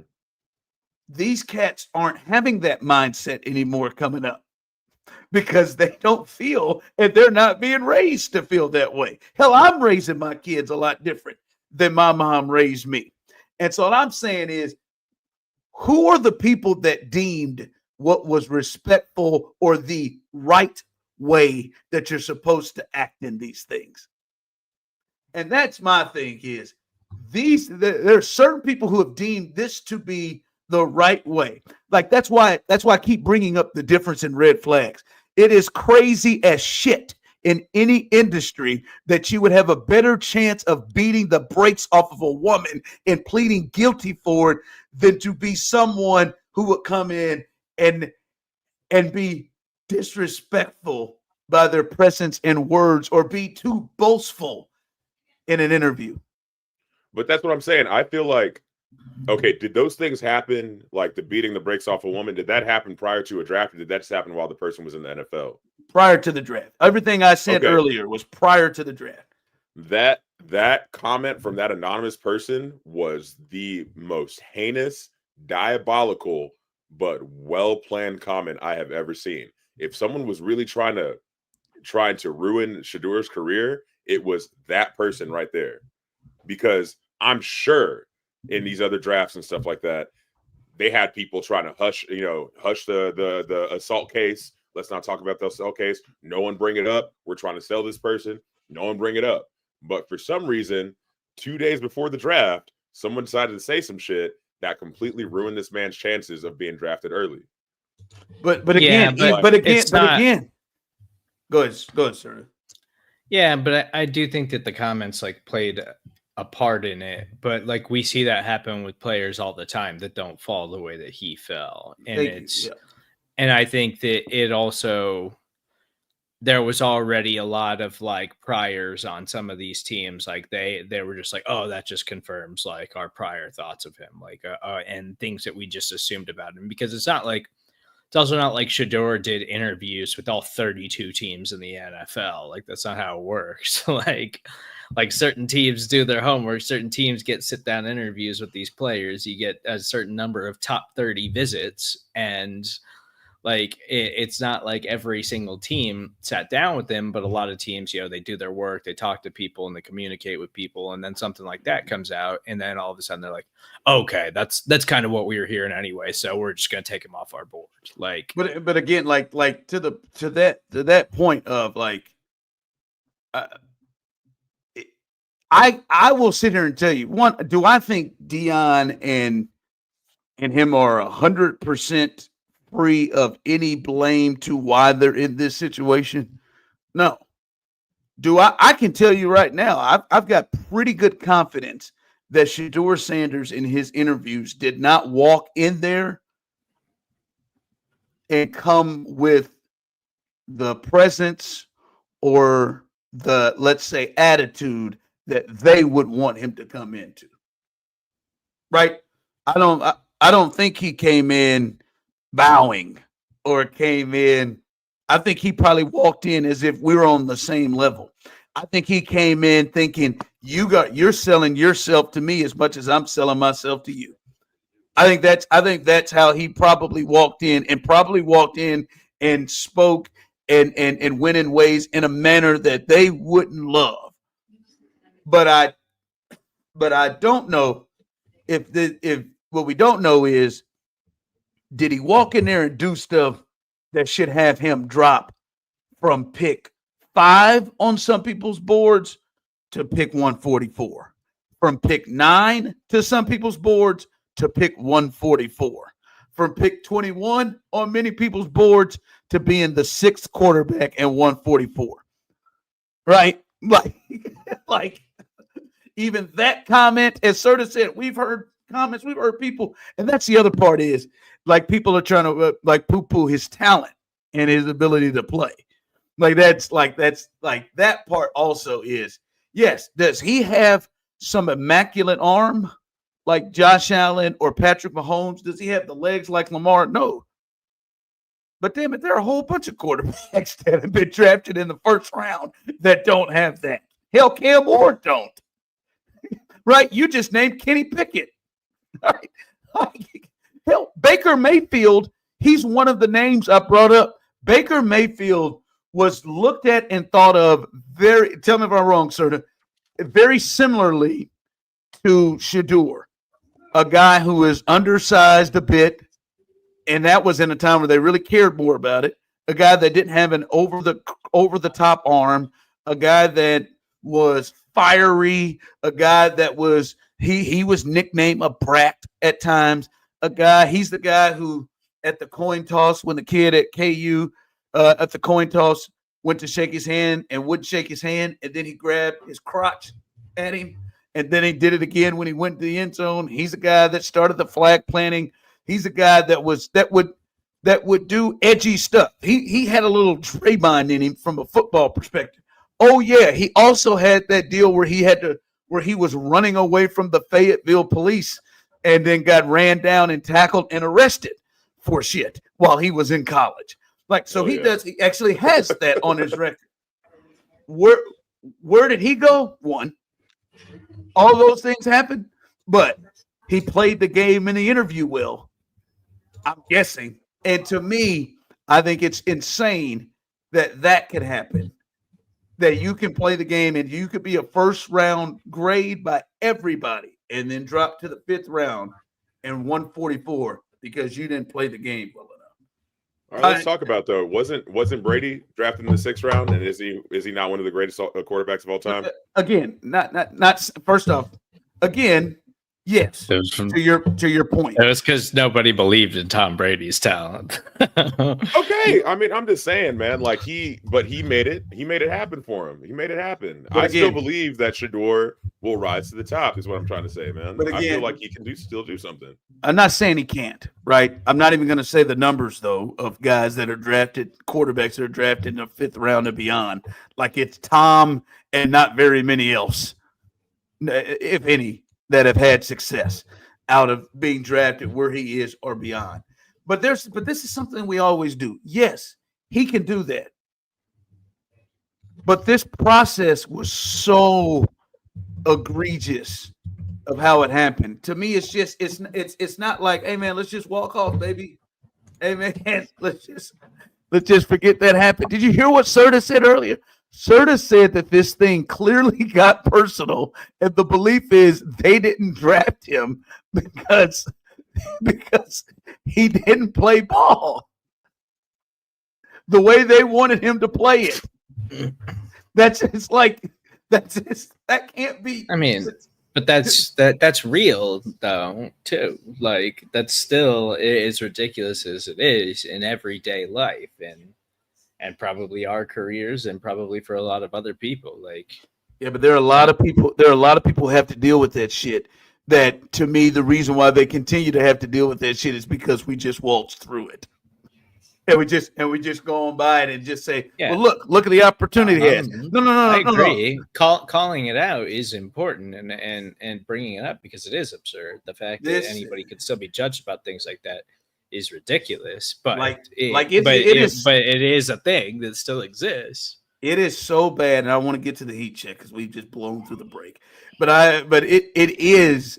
These cats aren't having that mindset anymore coming up because they don't feel and they're not being raised to feel that way. Hell, I'm raising my kids a lot different than my mom raised me. And so what I'm saying is, who are the people that deemed what was respectful or the right way that you're supposed to act in these things? And that's my thing is there are certain people who have deemed this to be the right way. Like that's why I keep bringing up the difference in red flags. It is crazy as shit in any industry that you would have a better chance of beating the brakes off of a woman and pleading guilty for it than to be someone who would come in and be disrespectful by their presence and words or be too boastful in an interview. But that's what I'm saying. I feel like, okay, did those things happen, like the beating the brakes off a woman, did that happen prior to a draft, or did that just happen while the person was in the NFL? Prior to the draft. Everything I said earlier was prior to the draft. That comment from that anonymous person was the most heinous, diabolical, but well-planned comment I have ever seen. If someone was really trying to ruin Shedeur's career, it was that person right there. Because I'm sure in these other drafts and stuff like that, they had people trying to hush the assault case. Let's not talk about the assault case. No one bring it up. We're trying to sell this person. No one bring it up. But for some reason, 2 days before the draft, someone decided to say some shit that completely ruined this man's chances of being drafted early. But again, go ahead, sir. Yeah, but I do think that the comments like played a part in it, but like we see that happen with players all the time that don't fall the way that he fell. And and I think that it also, there was already a lot of like priors on some of these teams. Like they were just like, oh, that just confirms like our prior thoughts of him, like and things that we just assumed about him, because it's also not like Shedeur did interviews with all 32 teams in the NFL. Like that's not how it works. like certain teams do their homework. Certain teams get sit down interviews with these players. You get a certain number of top 30 visits, and like it's not like every single team sat down with them, but a lot of teams, they do their work, they talk to people and they communicate with people, and then something like that comes out, and then all of a sudden they're like, okay, that's kind of what we were hearing anyway, so we're just gonna take him off our board. Like, but again, like to that point of like, I will sit here and tell you, one, do I think Dion and him are 100% free of any blame to why they're in this situation? No. Do I can tell you right now, I've got pretty good confidence that Shedeur Sanders in his interviews did not walk in there and come with the presence or the, let's say, attitude that they would want him to come into. Right? I don't think he came in bowing or came in. I think he probably walked in as if we were on the same level. I think he came in thinking you're selling yourself to me as much as I'm selling myself to you. I think that's how he probably walked in and spoke and went in ways in a manner that they wouldn't love. But I don't know if what we don't know is, did he walk in there and do stuff that should have him drop from pick 5 on some people's boards to pick 144, from pick 9 to some people's boards to pick 144, from pick 21 on many people's boards to being the 6th quarterback and 144. Right? Like even that comment, as Serda said, we've heard comments, we've heard people, and that's the other part is like people are trying to like poo-poo his talent and his ability to play. That's that part also is, yes, does he have some immaculate arm like Josh Allen or Patrick Mahomes? Does he have the legs like Lamar? No. But damn it, there are a whole bunch of quarterbacks that have been drafted in the first round that don't have that. Hell, Cam Ward don't. Right? You just named Kenny Pickett. Right? Hell, Baker Mayfield, he's one of the names I brought up. Baker Mayfield was looked at and thought of very, tell me if I'm wrong, Serda, very similarly to Shedeur, a guy who is undersized a bit, and that was in a time where they really cared more about it. A guy that didn't have an over the top arm, a guy that was fiery, a guy that was he was nicknamed a brat at times. He's the guy who at the coin toss when the kid at KU at the coin toss went to shake his hand and wouldn't shake his hand, and then he grabbed his crotch at him, and then he did it again when he went to the end zone. He's a guy that started the flag planting. He's a guy that would do edgy stuff. He had a little Draymond in him from a football perspective. Oh yeah, he also had that deal where he was running away from the Fayetteville police and then got ran down and tackled and arrested for shit while he was in college. He actually has that on his record. Where did he go? One. All those things happened, but he played the game in the interview well, I'm guessing. And to me, I think it's insane that could happen. That you can play the game and you could be a first round grade by everybody and then drop to the 5th round and 144 because you didn't play the game well enough. All right, let's talk about though. Wasn't Brady drafted in the 6th round, and is he not one of the greatest quarterbacks of all time? Again, not first off. Again, yes. To your point, it was because nobody believed in Tom Brady's talent. Okay, I mean, I'm just saying, man. Like he made it. He made it happen for him. He made it happen. I still believe that Shedeur will rise to the top. Is what I'm trying to say, man. But again, I feel like he can still do something. I'm not saying he can't. Right. I'm not even going to say the numbers though of guys that are drafted, quarterbacks that are drafted in the 5th round and beyond. Like it's Tom and not very many else, if any, that have had success out of being drafted where he is or beyond. But this is something we always do. Yes, he can do that. But this process was so egregious of how it happened. To me, it's just it's not like, hey man, let's just walk off, baby. Hey man, let's just forget that happened. Did you hear what Serda said earlier? Serda said that this thing clearly got personal, and the belief is they didn't draft him because he didn't play ball the way they wanted him to play it. That can't be. I mean, but that's real though too. Like that's still as ridiculous as it is in everyday life and probably our careers and probably for a lot of other people. Like, yeah, but there are a lot of people who have to deal with that shit. That to me, the reason why they continue to have to deal with that shit is because we just waltzed through it. And we just go on by it and just say, well, look at the opportunity he has. No. I agree. Calling it out is important and bringing it up because it is absurd. The fact that anybody could still be judged about things like that is ridiculous. But it is a thing that still exists. It is so bad, and I want to get to the heat check because we've just blown through the break. But it is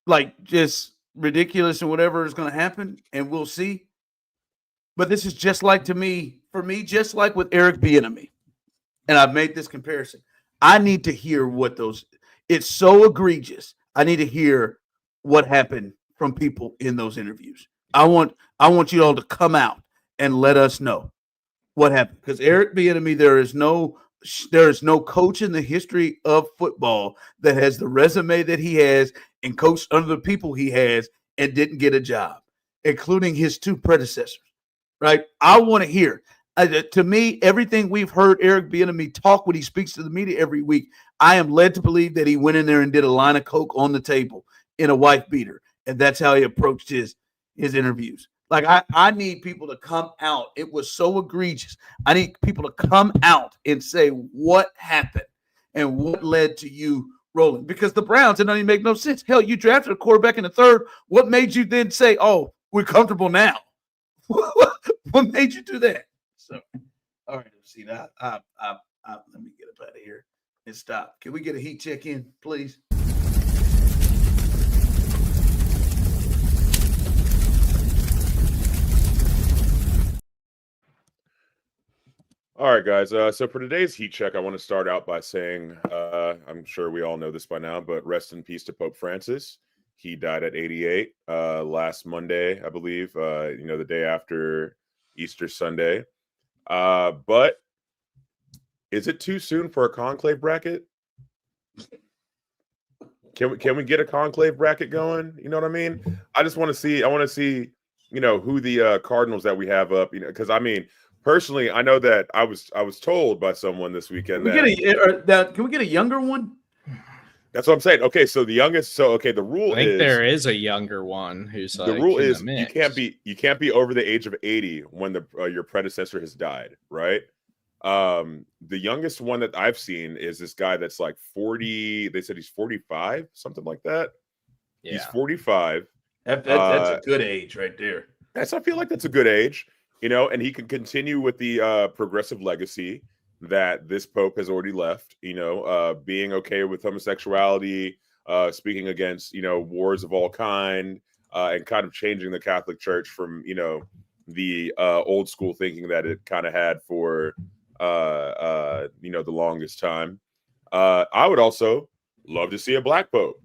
like just ridiculous and whatever is going to happen, and we'll see. But this is just like for me, just like with Eric Bieniemy, and I've made this comparison. I need to hear it's so egregious. I need to hear what happened from people in those interviews I want you all to come out and let us know what happened. Because Eric Bieniemy, there is no coach in the history of football that has the resume that he has and coached under the people he has and didn't get a job, including his two predecessors. Right? I want to hear. To me, everything we've heard Eric Bieniemy talk when he speaks to the media every week, I am led to believe that he went in there and did a line of coke on the table in a wife beater, and that's how he approached his interviews. Like I need people to come out. It was so egregious. I need people to come out and say what happened and what led to you rolling. Because the Browns, it doesn't even make no sense. Hell, you drafted a quarterback in the third. What made you then say, "Oh, we're comfortable now"? What made you do that? So, all right, see that. Let me get up out of here and stop. Can we get a heat check in, please? All right, guys. So for today's heat check, I want to start out by saying, I'm sure we all know this by now, but rest in peace to Pope Francis. He died at 88 last Monday, I believe. The day after Easter Sunday. But is it too soon for a conclave bracket? Can we get a conclave bracket going? You know what I mean? I want to see, who the Cardinals that we have up, because personally, I know that I was told by someone this weekend can we get a younger one? That's what I'm saying. Okay, so the youngest. So the rule I think is there is a younger one who's the rule is you can't be over the age of 80 when your predecessor has died, right? The youngest one that I've seen is this guy that's like 40. They said he's 45, something like that. Yeah. He's 45. That's a good age right there. I feel like that's a good age. And he can continue with the progressive legacy that this Pope has already left, being okay with homosexuality, speaking against, wars of all kind, and kind of changing the Catholic Church from, the old school thinking that it kind of had for, the longest time. I would also love to see a black Pope.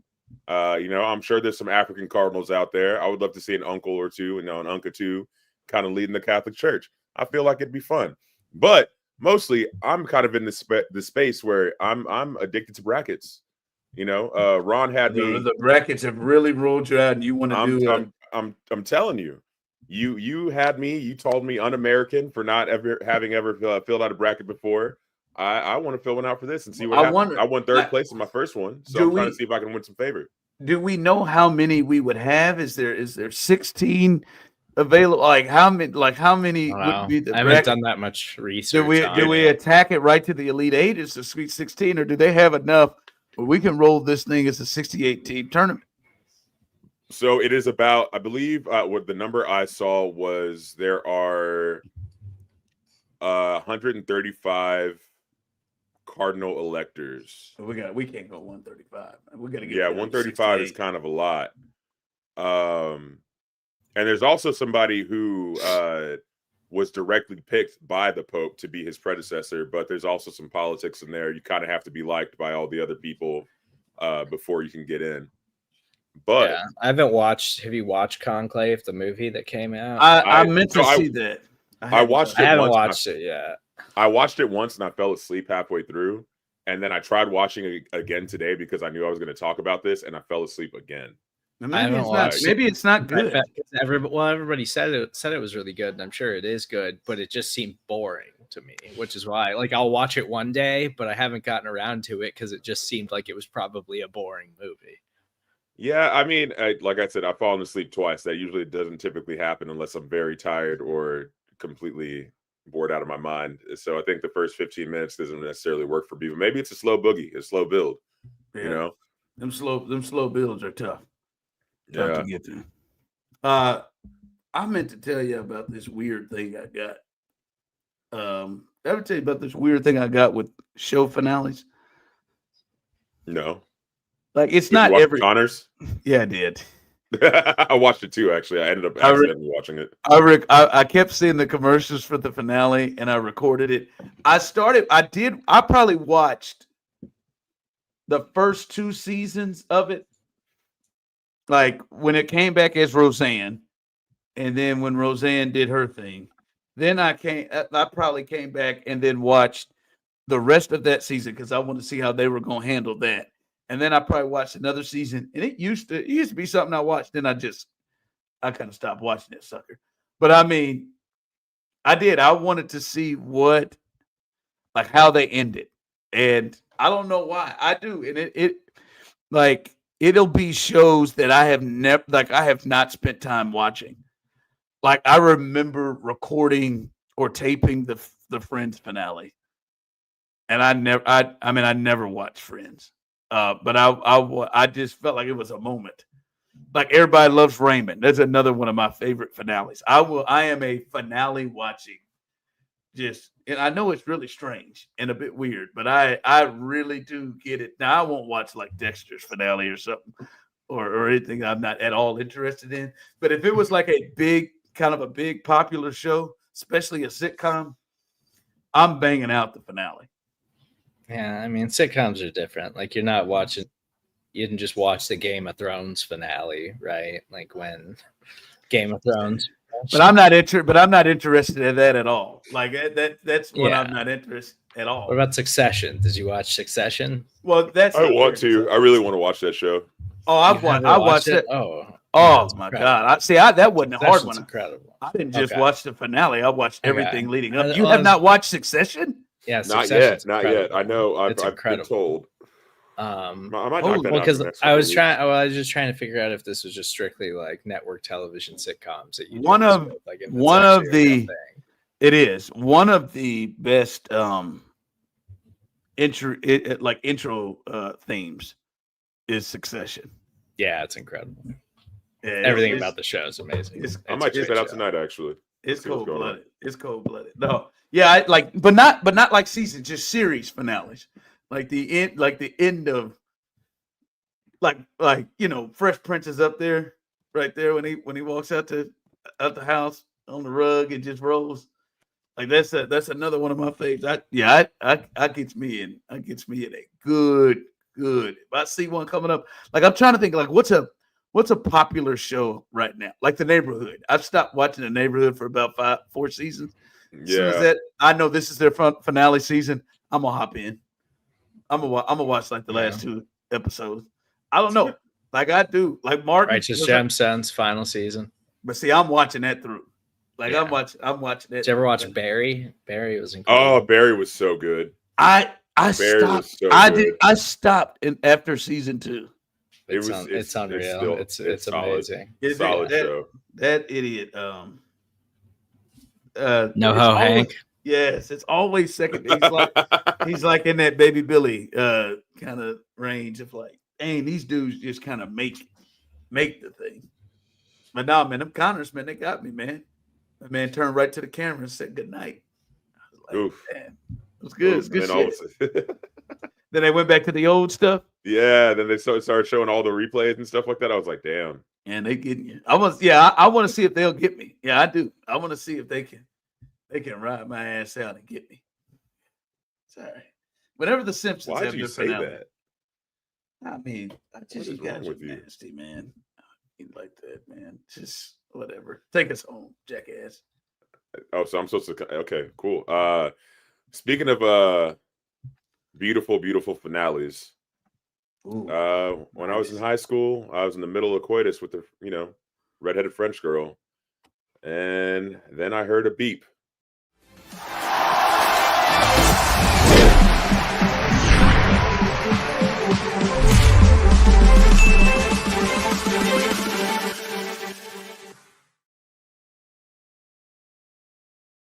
I'm sure there's some African cardinals out there. I would love to see an uncle or two, an uncle too, kind of leading the Catholic Church. I feel like it'd be fun, but mostly I'm kind of in the space where I'm addicted to brackets. Ron had me. The brackets have really rolled you out, and you want to do it. I'm telling you, you had me. You told me un-American for not having ever filled out a bracket before. I want to fill one out for this and see what happens. I won third place in my first one, so I'm trying to see if I can win some favor. Do we know how many we would have? Is there 16? Available, how many would be the I haven't done that much research. Do we attack it right to the Elite Eight? Is the Sweet 16, or do they have enough where we can roll this thing as a 68 team tournament? So it is about, I believe, what the number I saw was there are 135 cardinal electors. We can't go 135. We got to get 135 is kind of a lot. And there's also somebody who was directly picked by the Pope to be his predecessor, but there's also some politics in there. You kind of have to be liked by all the other people before you can get in. But yeah, I haven't watched. Have you watched Conclave, the movie that came out? I meant to see that. I haven't watched it yet. I watched it once and I fell asleep halfway through. And then I tried watching it again today because I knew I was going to talk about this, and I fell asleep again. Maybe it's not good. Everybody said it was really good, and I'm sure it is good, but it just seemed boring to me, which is why I'll watch it one day, but I haven't gotten around to it because it just seemed like it was probably a boring movie. Yeah, like I said, I've fallen asleep twice. That usually doesn't typically happen unless I'm very tired or completely bored out of my mind. So I think the first 15 minutes doesn't necessarily work for people. Maybe it's a slow boogie, a slow build. Yeah. Them slow builds are tough. To get to. I meant to tell you about this weird thing I got. Ever tell you about this weird thing I got with show finales? No. It's not every Connors. Yeah, I did. I watched it too. Actually, I ended up accidentally watching it. I kept seeing the commercials for the finale, and I recorded it. I probably watched the first 2 seasons of it. Like when it came back as Roseanne, and then when Roseanne did her thing, then I probably came back and then watched the rest of that season because I wanted to see how they were going to handle that. And then I probably watched another season, and it used to be something I watched. Then I kind of stopped watching that sucker. But I mean, I did. I wanted to see how they ended, and I don't know why. I do, and it'll be shows that I have never, I have not spent time watching. Like I remember recording or taping the Friends finale, and I never watched Friends, but I just felt like it was a moment. Like Everybody Loves Raymond. That's another one of my favorite finales. I am a finale watching. And I know it's really strange and a bit weird, but I really do get it. Now I won't watch like Dexter's finale or something or anything I'm not at all interested in. But if it was like a big popular show, especially a sitcom, I'm banging out the finale. Yeah, I mean sitcoms are different. Like you didn't just watch the Game of Thrones finale, right? Like when Game of Thrones. But I'm not interested in that at all. Like that's what I'm not interested at all. What about Succession? Did you watch Succession? Well, I want to. I really want to watch that show. Oh, I watched it. Oh my God! That wasn't a hard one. Incredible. I didn't just watch the finale. I watched everything leading up. You have not watched Succession? Yeah, not yet. I know. I've been told. Because I was just trying to figure out if this was just strictly like network television sitcoms that you it is one of the best intro themes is Succession. Yeah, it's incredible. Yeah, everything about the show is amazing. I might check that out tonight. Actually, it's cold-blooded. It's cold-blooded. No, yeah, but not like season, just series finales. Like the end of Fresh Prince is up there, right there when he walks out the house on the rug and just rolls. Like that's another one of my favorites. I gets me in a good. If I see one coming up, like I'm trying to think like what's a popular show right now? Like The Neighborhood. I've stopped watching The Neighborhood for about 4 seasons. As soon as I know this is their finale season, I'm gonna hop in. I'm gonna watch like the last 2 episodes. I don't know, like I do, like Martin. Righteous Gemstones final season. But see, I'm watching that through. Like I'm watching that. Did you ever watch Barry? Barry was incredible. Oh, Barry was so good. I stopped after season 2. It's unreal. It's amazing. Solid show. That idiot. Hank. Yes, it's always second. He's like in that Baby Billy kind of range of like, dang, these dudes just kind of make the thing. But no, man, them Connors, man, they got me, man. The man turned right to the camera and said good night. I was like, oof. Man, it was good. It's good shit. Then they went back to the old stuff. Yeah, then they started showing all the replays and stuff like that. I was like, damn. And they getting you. I want to see if they'll get me. Yeah, I do. I want to see if they can ride my ass out and get me. Sorry. Whenever the Simpsons Why'd you say that? I mean, you guys are nasty, man. You like that, man. Just whatever. Take us home, jackass. Oh, so I'm supposed to. Okay, cool. Speaking of beautiful, beautiful finales. Ooh, when I was in high school, I was in the middle of coitus with the redheaded French girl, and then I heard a beep.